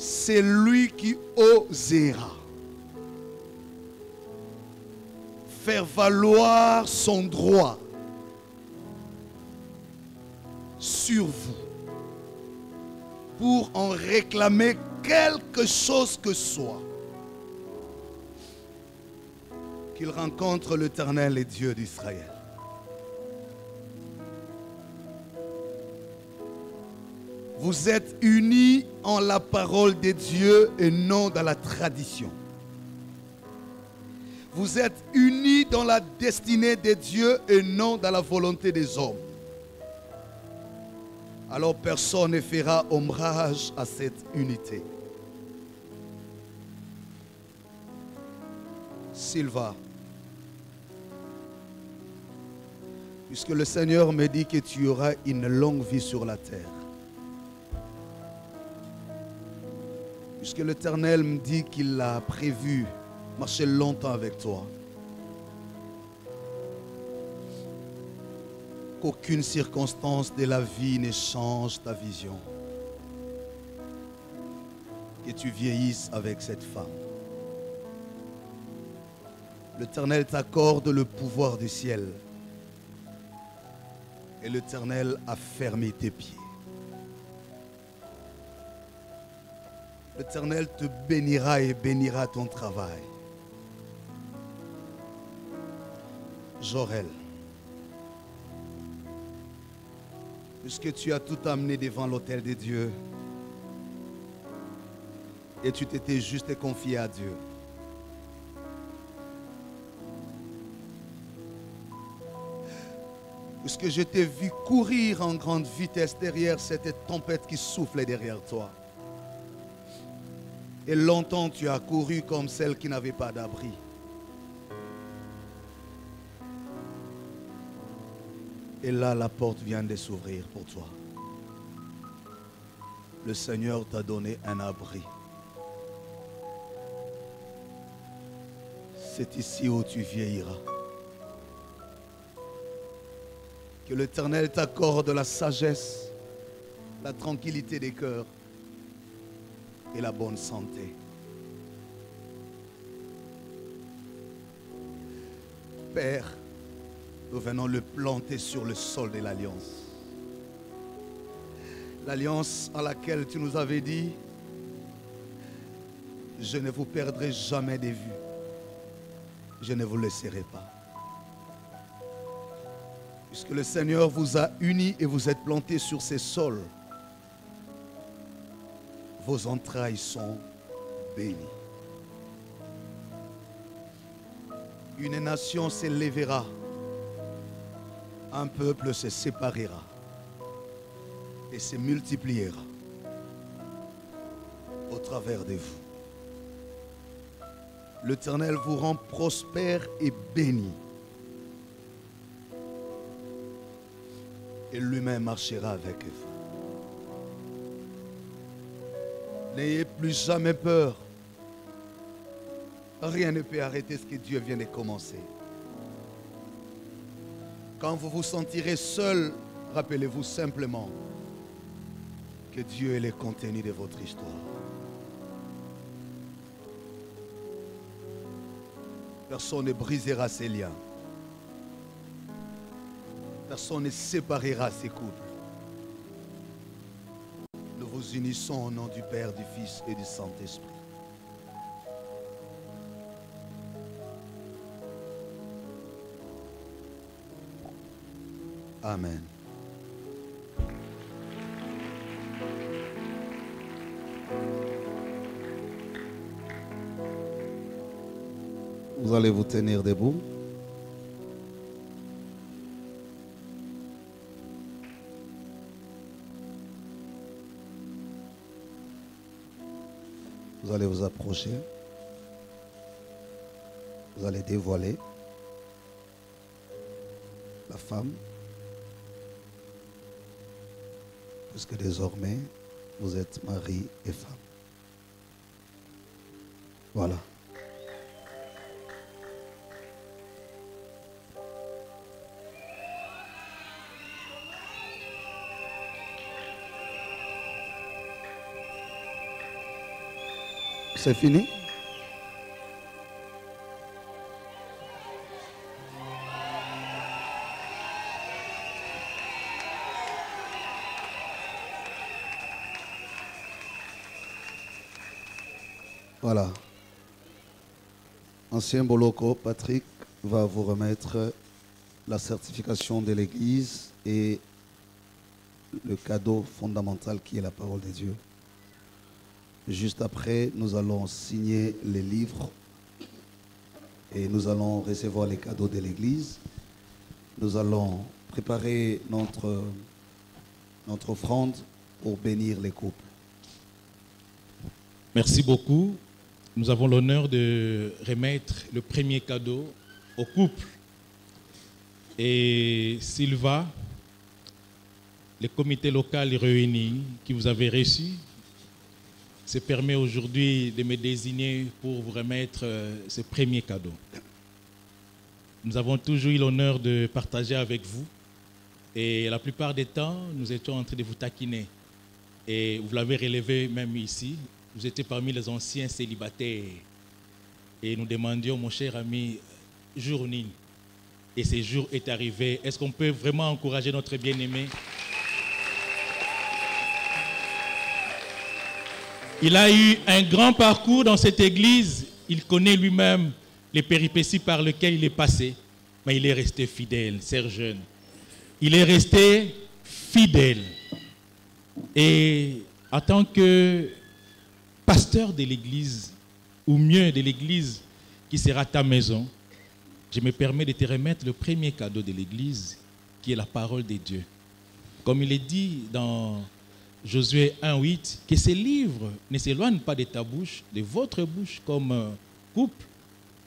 C'est lui qui osera faire valoir son droit sur vous pour en réclamer quelque chose que soit. Qu'il rencontre l'Éternel et Dieu d'Israël. Vous êtes unis en la parole de Dieu et non dans la tradition. Vous êtes unis dans la destinée de Dieu et non dans la volonté des hommes. alors personne ne fera ombrage à cette unité. Sylva, puisque le Seigneur me dit que tu auras une longue vie sur la terre, puisque l'Éternel me dit qu'il a prévu marcher longtemps avec toi, qu'aucune circonstance de la vie ne change ta vision, que tu vieillisses avec cette femme. L'Éternel t'accorde le pouvoir du ciel et l'Éternel a fermé tes pieds. L'Éternel te bénira et bénira ton travail. Jorel, puisque tu as tout amené devant l'autel de Dieu et tu t'étais juste confié à Dieu, puisque je t'ai vu courir en grande vitesse derrière cette tempête qui soufflait derrière toi. Et longtemps tu as couru comme celle qui n'avait pas d'abri. Et là, la porte vient de s'ouvrir pour toi. Le Seigneur t'a donné un abri. C'est ici où tu vieilliras. Que l'Éternel t'accorde la sagesse, la tranquillité des cœurs et la bonne santé. Père, nous venons le planter sur le sol de l'alliance. L'alliance à laquelle tu nous avais dit, je ne vous perdrai jamais de vue. Je ne vous laisserai pas. Puisque le Seigneur vous a unis et vous êtes plantés sur ces sols, vos entrailles sont bénies. Une nation s'élèvera, un peuple se séparera et se multipliera au travers de vous. L'Éternel vous rend prospère et béni. Et lui-même marchera avec vous. N'ayez plus jamais peur. Rien ne peut arrêter ce que Dieu vient de commencer. Quand vous vous sentirez seul, rappelez-vous simplement que Dieu est le contenu de votre histoire. Personne ne brisera ses liens. Personne ne séparera ses couples. Nous vous unissons au nom du Père, du Fils et du Saint-Esprit. Amen. Vous allez vous tenir debout. Vous allez vous approcher. Vous allez dévoiler la femme. Puisque désormais, vous êtes mari et femme. Voilà. C'est fini? Voilà. Ancien Boloko, Patrick va vous remettre la certification de l'Église et le cadeau fondamental qui est la parole de Dieu. Juste après, nous allons signer les livres et nous allons recevoir les cadeaux de l'Église. Nous allons préparer notre notre offrande pour bénir les couples. Merci beaucoup. Nous avons l'honneur de remettre le premier cadeau au couple. Et Sylva, le comité local réuni qui vous avez reçu, se permet aujourd'hui de me désigner pour vous remettre ce premier cadeau. Nous avons toujours eu l'honneur de partager avec vous et la plupart des temps, nous étions en train de vous taquiner. Et vous l'avez relevé même ici, vous étiez parmi les anciens célibataires. Et nous demandions, mon cher ami, journée. Et ce jour est arrivé. Est-ce qu'on peut vraiment encourager notre bien-aimé? Il a eu un grand parcours dans cette église. Il connaît lui-même les péripéties par lesquelles il est passé. Mais il est resté fidèle, c'est jeune. Il est resté fidèle. Et en tant que pasteur de l'église, ou mieux de l'église qui sera ta maison, je me permets de te remettre le premier cadeau de l'église, qui est la parole de Dieu. Comme il est dit dans Josué 1:8, que ces livres ne s'éloignent pas de ta bouche, de votre bouche comme couple.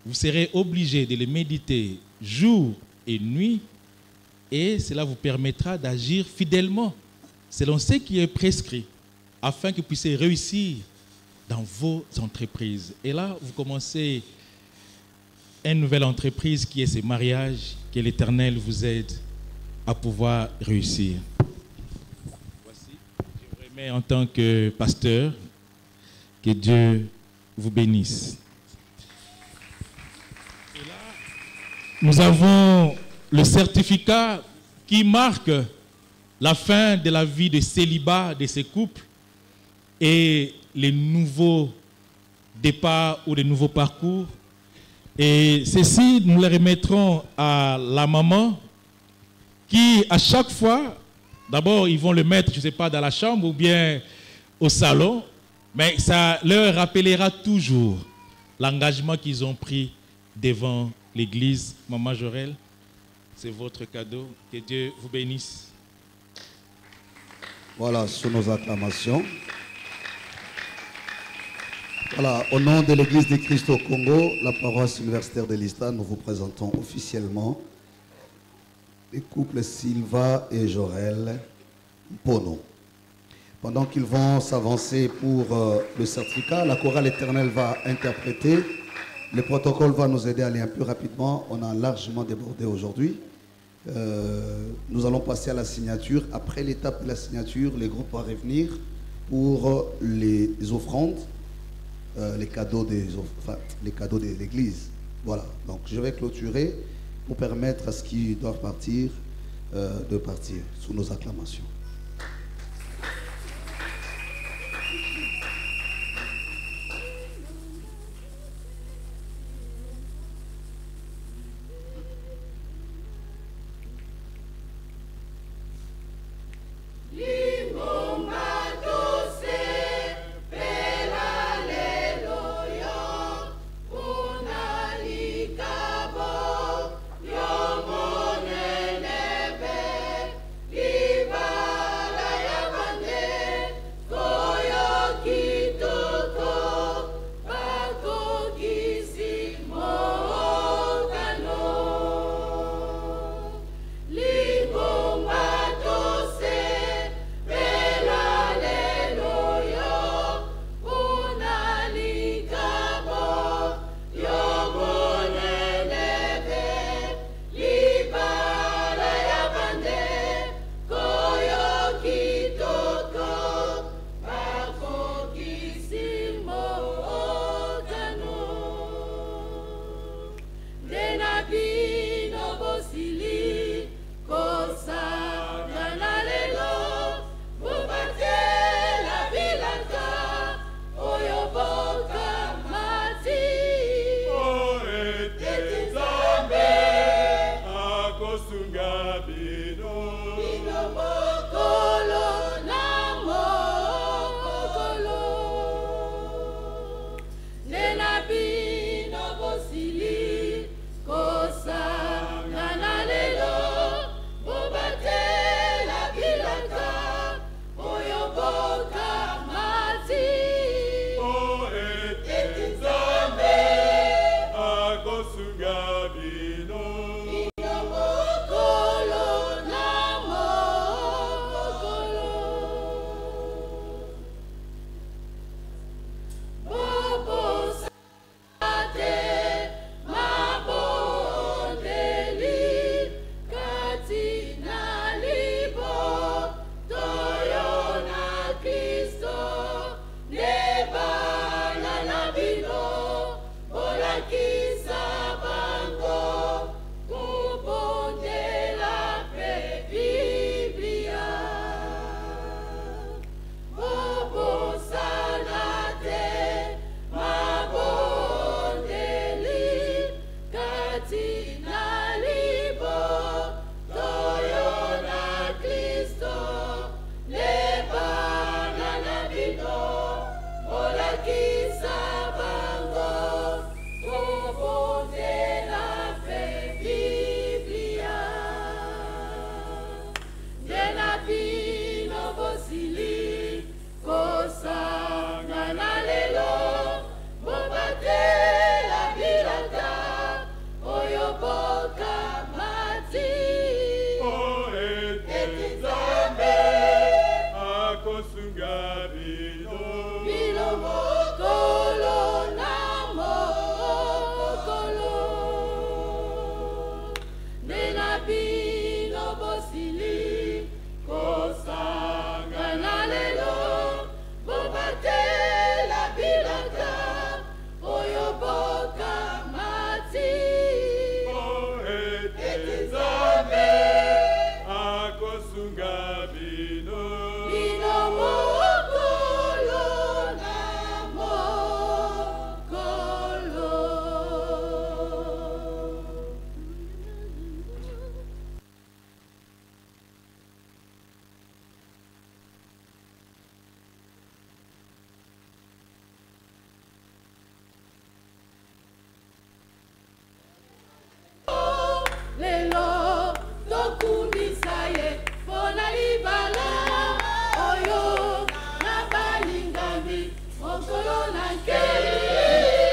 Vous serez obligés de les méditer jour et nuit, et cela vous permettra d'agir fidèlement selon ce qui est prescrit, afin que vous puissiez réussir dans vos entreprises. Et là, vous commencez une nouvelle entreprise qui est ce mariage, que l'Éternel vous aide à pouvoir réussir. Voici, je vous remets en tant que pasteur, que Dieu vous bénisse. Et là, nous avons le certificat qui marque la fin de la vie de célibat de ces couples et les nouveaux départs ou les nouveaux parcours. Et ceci, nous le remettrons à la maman qui, à chaque fois, d'abord, ils vont le mettre, je ne sais pas, dans la chambre ou bien au salon, mais ça leur rappellera toujours l'engagement qu'ils ont pris devant l'église. Maman Jorel, c'est votre cadeau. Que Dieu vous bénisse. Voilà, sous nos acclamations. Voilà, au nom de l'Église du Christ au Congo, la paroisse universitaire de l'Ista, nous vous présentons officiellement les couples Sylva et Jorel Pono. Pendant qu'ils vont s'avancer pour le certificat, la chorale éternelle va interpréter. Le protocole va nous aider à aller un peu rapidement. On a largement débordé aujourd'hui. Nous allons passer à la signature. Après l'étape de la signature, les groupes vont revenir pour les offrandes. Les cadeaux de l'église. Voilà, donc je vais clôturer pour permettre à ceux qui doivent partir de partir sous nos acclamations. Viva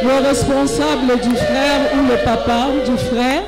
Le responsable du frère ou le papa du frère.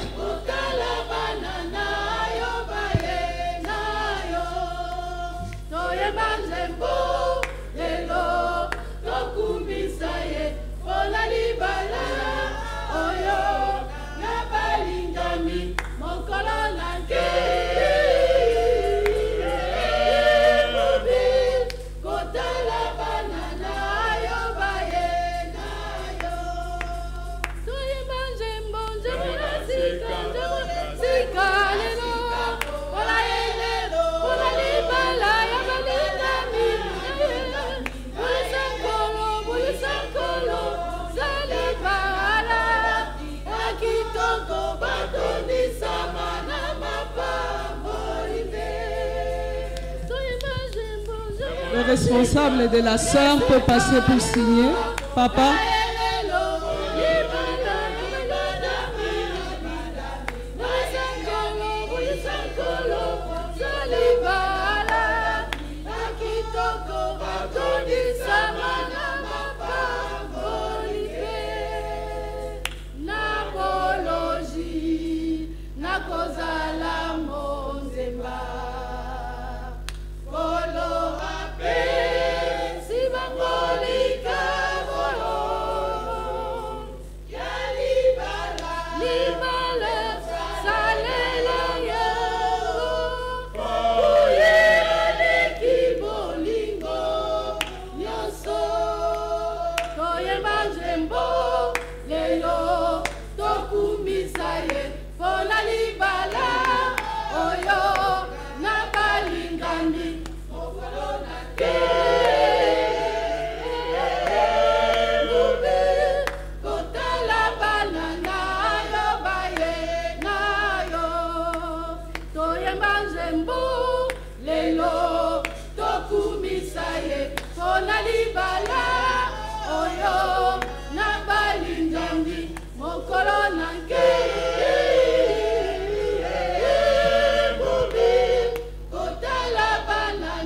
Le responsable de la sœur peut passer pour signer. Papa.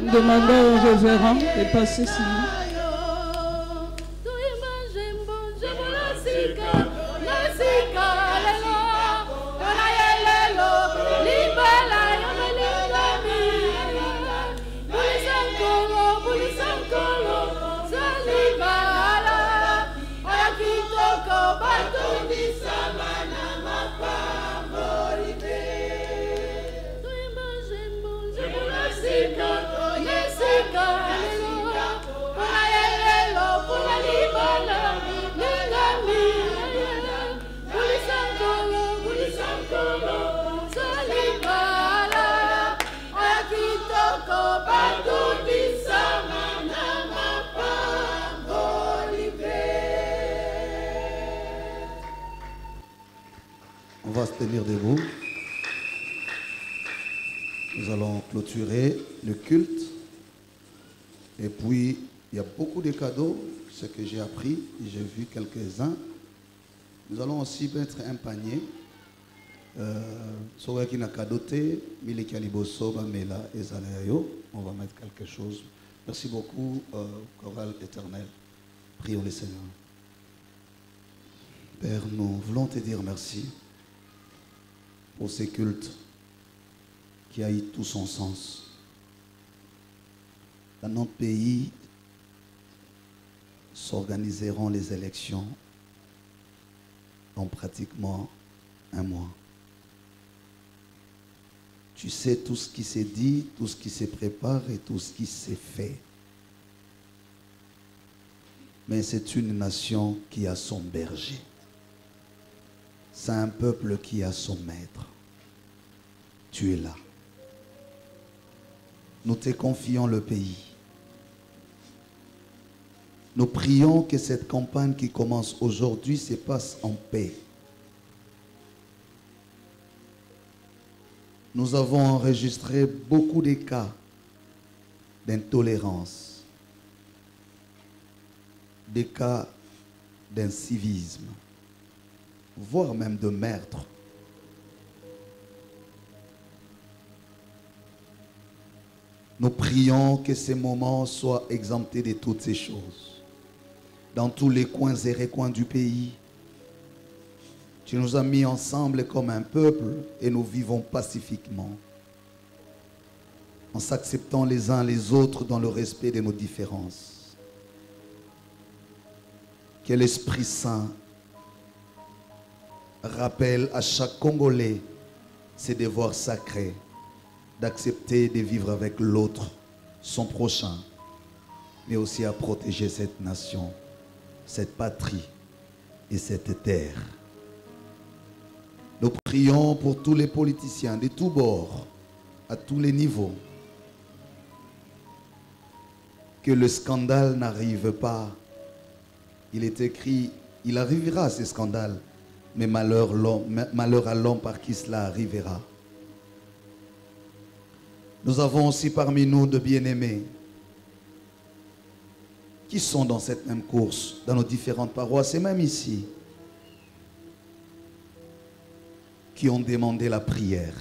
Demandons au révérend de passer signer. On va se tenir debout. Nous allons clôturer le culte. Et puis, il y a beaucoup de cadeaux, ce que j'ai appris, j'ai vu quelques-uns. Nous allons aussi mettre un panier. On va mettre quelque chose. Merci beaucoup, chorale éternelle. Prions le Seigneur. Père, nous voulons te dire merci pour ces cultes qui a eu tout son sens. Dans notre pays, s'organiseront les élections en pratiquement un mois. Tu sais tout ce qui s'est dit, tout ce qui se prépare et tout ce qui s'est fait. Mais c'est une nation qui a son berger. C'est un peuple qui a son maître. Tu es là. Nous te confions le pays. Nous prions que cette campagne qui commence aujourd'hui se passe en paix. Nous avons enregistré beaucoup de cas d'intolérance, des cas d'incivisme, voire même de meurtre. Nous prions que ces moments soient exemptés de toutes ces choses. dans tous les coins et recoins du pays. Tu nous as mis ensemble comme un peuple et nous vivons pacifiquement, en s'acceptant les uns les autres dans le respect de nos différences. Que l'Esprit Saint rappelle à chaque Congolais ses devoirs sacrés d'accepter de vivre avec l'autre, son prochain, mais aussi à protéger cette nation, cette patrie et cette terre. Nous prions pour tous les politiciens de tous bords, à tous les niveaux, que le scandale n'arrive pas. Il est écrit, il arrivera ce scandale, mais malheur à l'homme par qui cela arrivera. Nous avons aussi parmi nous de bien-aimés qui sont dans cette même course, dans nos différentes paroisses et même ici, qui ont demandé la prière,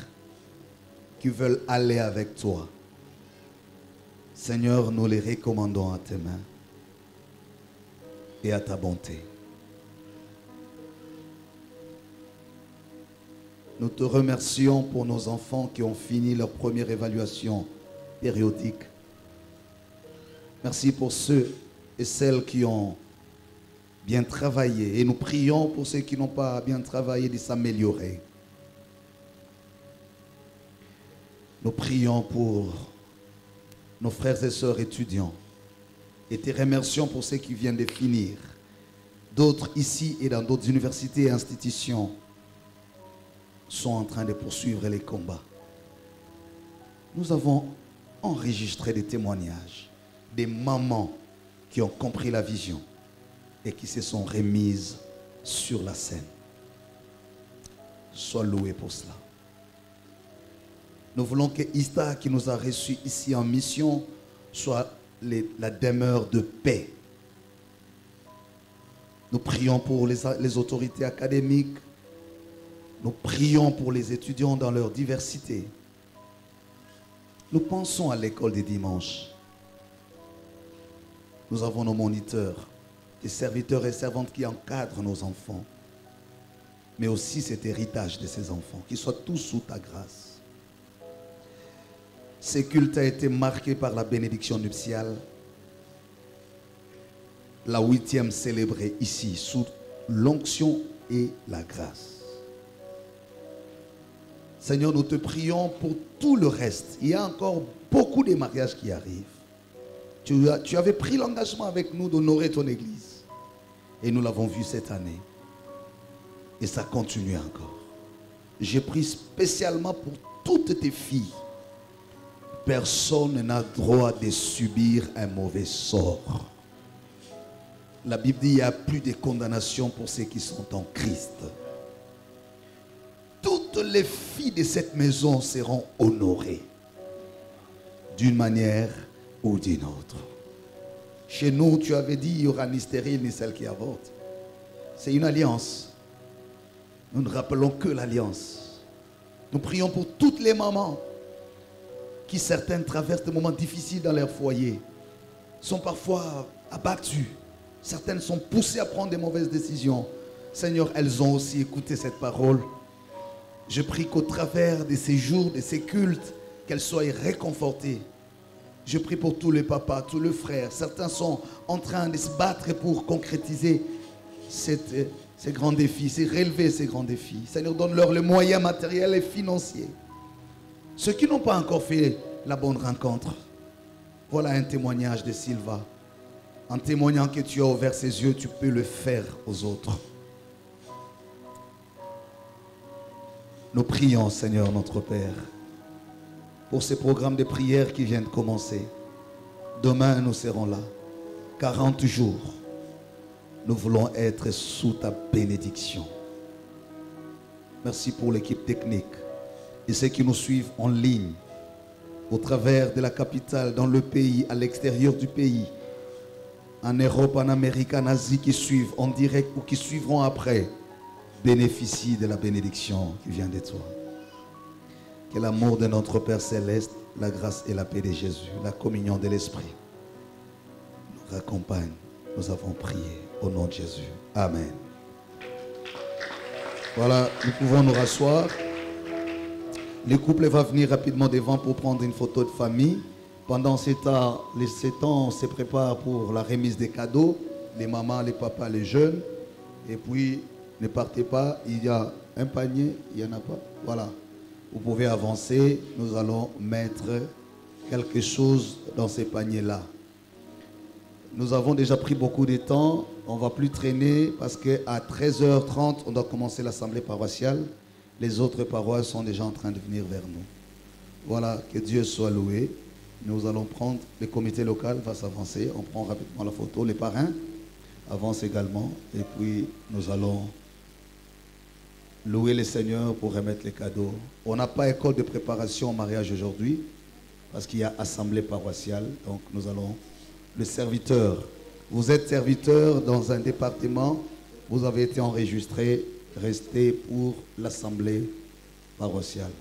qui veulent aller avec toi. Seigneur, nous les recommandons à tes mains et à ta bonté. Nous te remercions pour nos enfants qui ont fini leur première évaluation périodique. Merci pour ceux et celles qui ont bien travaillé. Et nous prions pour ceux qui n'ont pas bien travaillé de s'améliorer. Nous prions pour nos frères et sœurs étudiants. Et te remercions pour ceux qui viennent de finir. D'autres ici et dans d'autres universités et institutions sont en train de poursuivre les combats. Nous avons enregistré des témoignages, des mamans qui ont compris la vision et qui se sont remises sur la scène. Sois loué pour cela. Nous voulons que Ista, qui nous a reçus ici en mission, soit la demeure de paix. Nous prions pour les autorités académiques. Nous prions pour les étudiants dans leur diversité. Nous pensons à l'école des dimanches. Nous avons nos moniteurs, des serviteurs et servantes qui encadrent nos enfants. Mais aussi cet héritage de ces enfants, qu'ils soient tous sous ta grâce. Ce culte a été marqué par la bénédiction nuptiale. La 8e célébrée ici, sous l'onction et la grâce. Seigneur, nous te prions pour tout le reste. Il y a encore beaucoup de mariages qui arrivent. Tu avais pris l'engagement avec nous d'honorer ton église. Et nous l'avons vu cette année. Et ça continue encore. J'ai pris spécialement pour toutes tes filles. Personne n'a droit de subir un mauvais sort. La Bible dit qu'il n'y a plus de condamnation pour ceux qui sont en Christ. Toutes les filles de cette maison seront honorées d'une manière ou d'une autre. Chez nous, tu avais dit qu'il n'y aura ni stérile ni celle qui avorte. C'est une alliance. Nous ne rappelons que l'alliance. Nous prions pour toutes les mamans qui, certaines, traversent des moments difficiles dans leur foyer, sont parfois abattues. Certaines sont poussées à prendre des mauvaises décisions. Seigneur, elles ont aussi écouté cette parole. Je prie qu'au travers de ces jours, de ces cultes, qu'elles soient réconfortées. Je prie pour tous les papas, tous les frères. Certains sont en train de se battre pour concrétiser ces grands défis, relever ces grands défis. Seigneur, donne-leur les moyens matériels et financiers. Ceux qui n'ont pas encore fait la bonne rencontre, voilà un témoignage de Sylva. En témoignant que tu as ouvert ses yeux, tu peux le faire aux autres. Nous prions, Seigneur, notre Père, pour ces programmes de prière qui viennent de commencer. Demain, nous serons là. 40 jours. Nous voulons être sous ta bénédiction. Merci pour l'équipe technique et ceux qui nous suivent en ligne, au travers de la capitale, dans le pays, à l'extérieur du pays, en Europe, en Amérique, en Asie, qui suivent en direct ou qui suivront après. Bénéficie de la bénédiction qui vient de toi. Que l'amour de notre Père Céleste, la grâce et la paix de Jésus, la communion de l'Esprit nous raccompagne Nous avons prié au nom de Jésus. Amen. Voilà, nous pouvons nous rasseoir. Le couple va venir rapidement devant pour prendre une photo de famille. Pendant ces temps, on se prépare pour la remise des cadeaux. Les mamans, les papas, les jeunes. Et puis, ne partez pas, il y a un panier, il n'y en a pas. Voilà, vous pouvez avancer. Nous allons mettre quelque chose dans ces paniers-là. Nous avons déjà pris beaucoup de temps. On ne va plus traîner parce qu'à 13h30, on doit commencer l'assemblée paroissiale. Les autres paroisses sont déjà en train de venir vers nous. Voilà, que Dieu soit loué. Nous allons prendre, le comité local va s'avancer. On prend rapidement la photo. Les parrains avancent également. Et puis, nous allons louer le Seigneur pour remettre les cadeaux. On n'a pas école de préparation au mariage aujourd'hui parce qu'il y a assemblée paroissiale. Donc, nous allons... Le serviteur, vous êtes serviteur dans un département, vous avez été enregistré, restez pour l'assemblée paroissiale.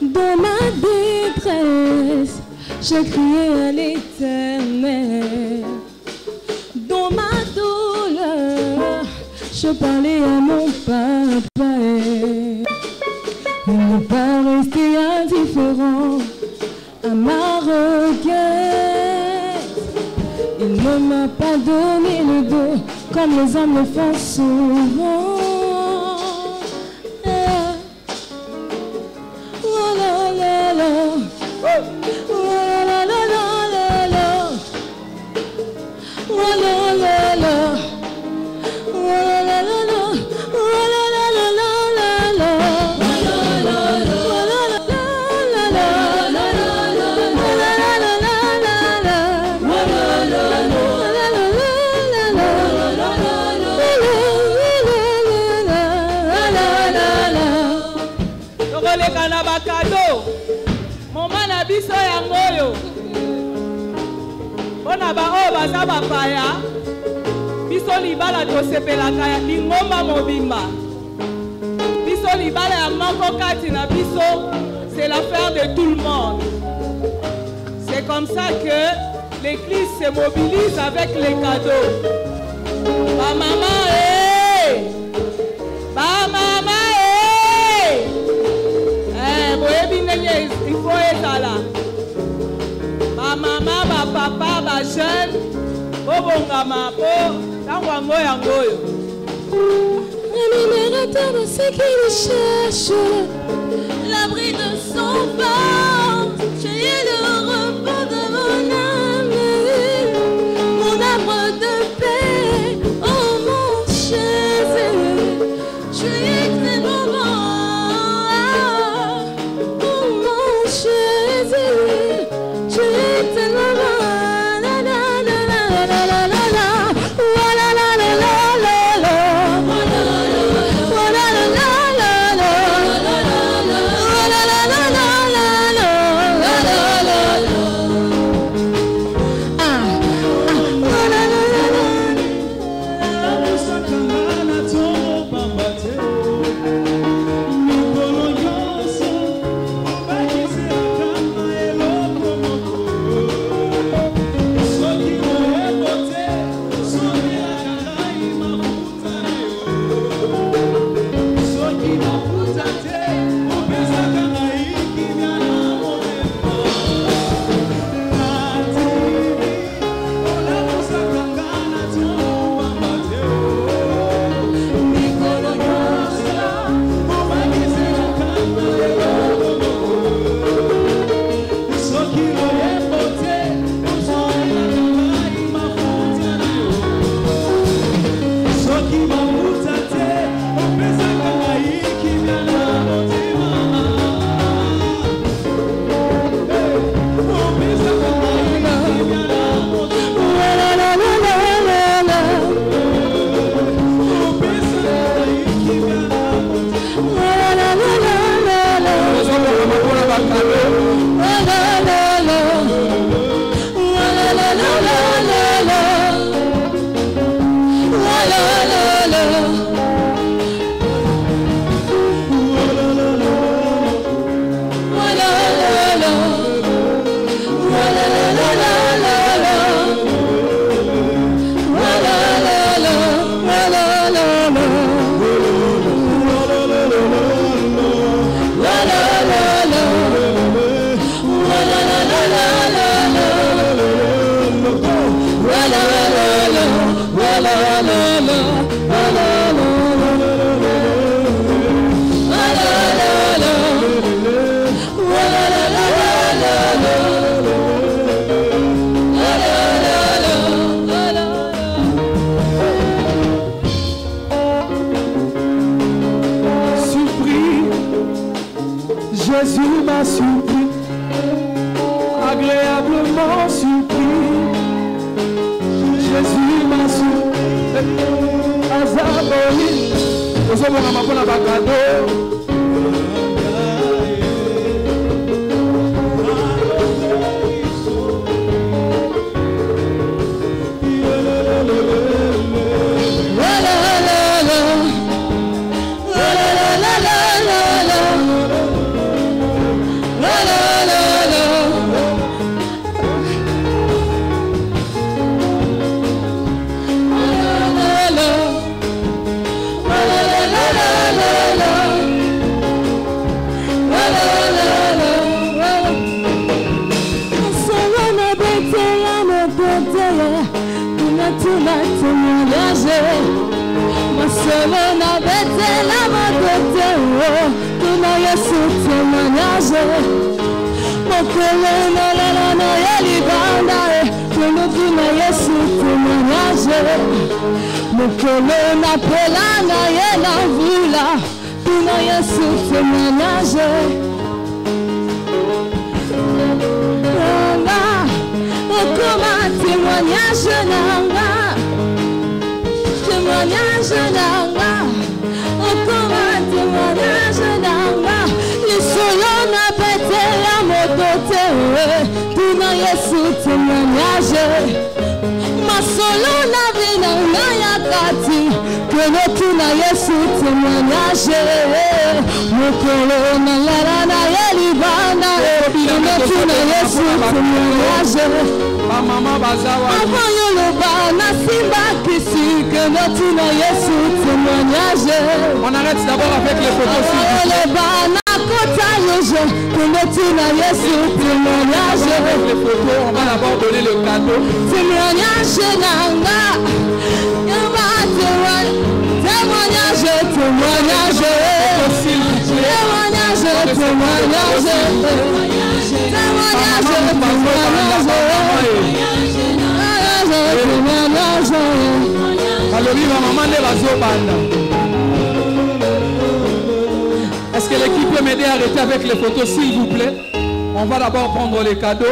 Dans ma détresse, j'ai crié à l'Éternel. Dans ma douleur, je parlais à mon papa. Il n'est pas resté indifférent à ma requête. Il ne m'a pas donné le dos comme les hommes le font souvent. Paya, biso libala tosepelaka ya lingomba mobimba. Biso libala ya moko kati na biso, c'est l'affaire de tout le monde. C'est comme ça que l'église se mobilise avec les cadeaux. Ba maman, ba maman, boyebi ndenge il faut ezala. Ba maman, ba papa, ba jeune. Rémunérateur de ceux qui le cherchent, l'abri de son ventre, j'ai le repos de mon âme, mon arbre de paix, oh mon Jésus, tu es tellement bon, oh mon Jésus, tu es tellement bon. La Jésus m'a surpris, agréablement surpris. Jésus m'a surpris, Azaboli, nous sommes à ma bonne abacado. On arrête d'abord avec les photos. Avec les photos, on va d'abord donner le cadeau. Est-ce que l'équipe peut m'aider à arrêter avec les photos, s'il vous plaît? On va d'abord prendre les cadeaux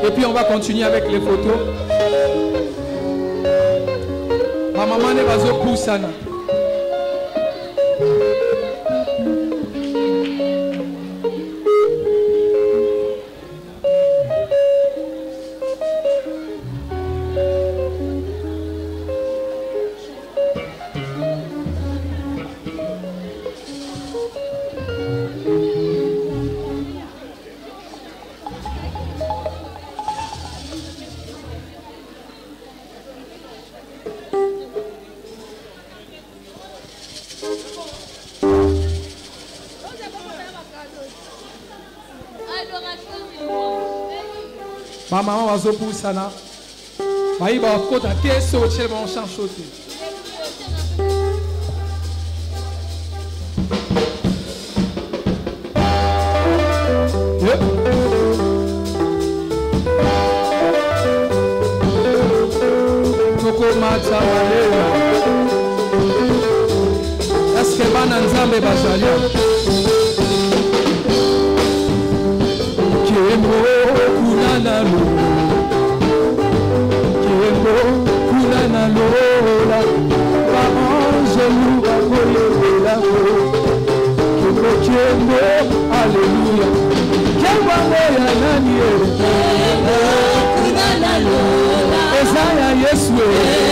et puis on va continuer avec les photos. Ma maman n'est pas au poussana. Ma maman va pour ça là. Il va côté à sortir mon champ sauté. Toko matza wale. Est-ce que bana nzambe bazali? Kemo kunanalo. Kemo kunanalo la. Ba ange luba koyela ko. Kemo kemo alléluia. Kemo ya nani? Kemo kunanalo. Yesu.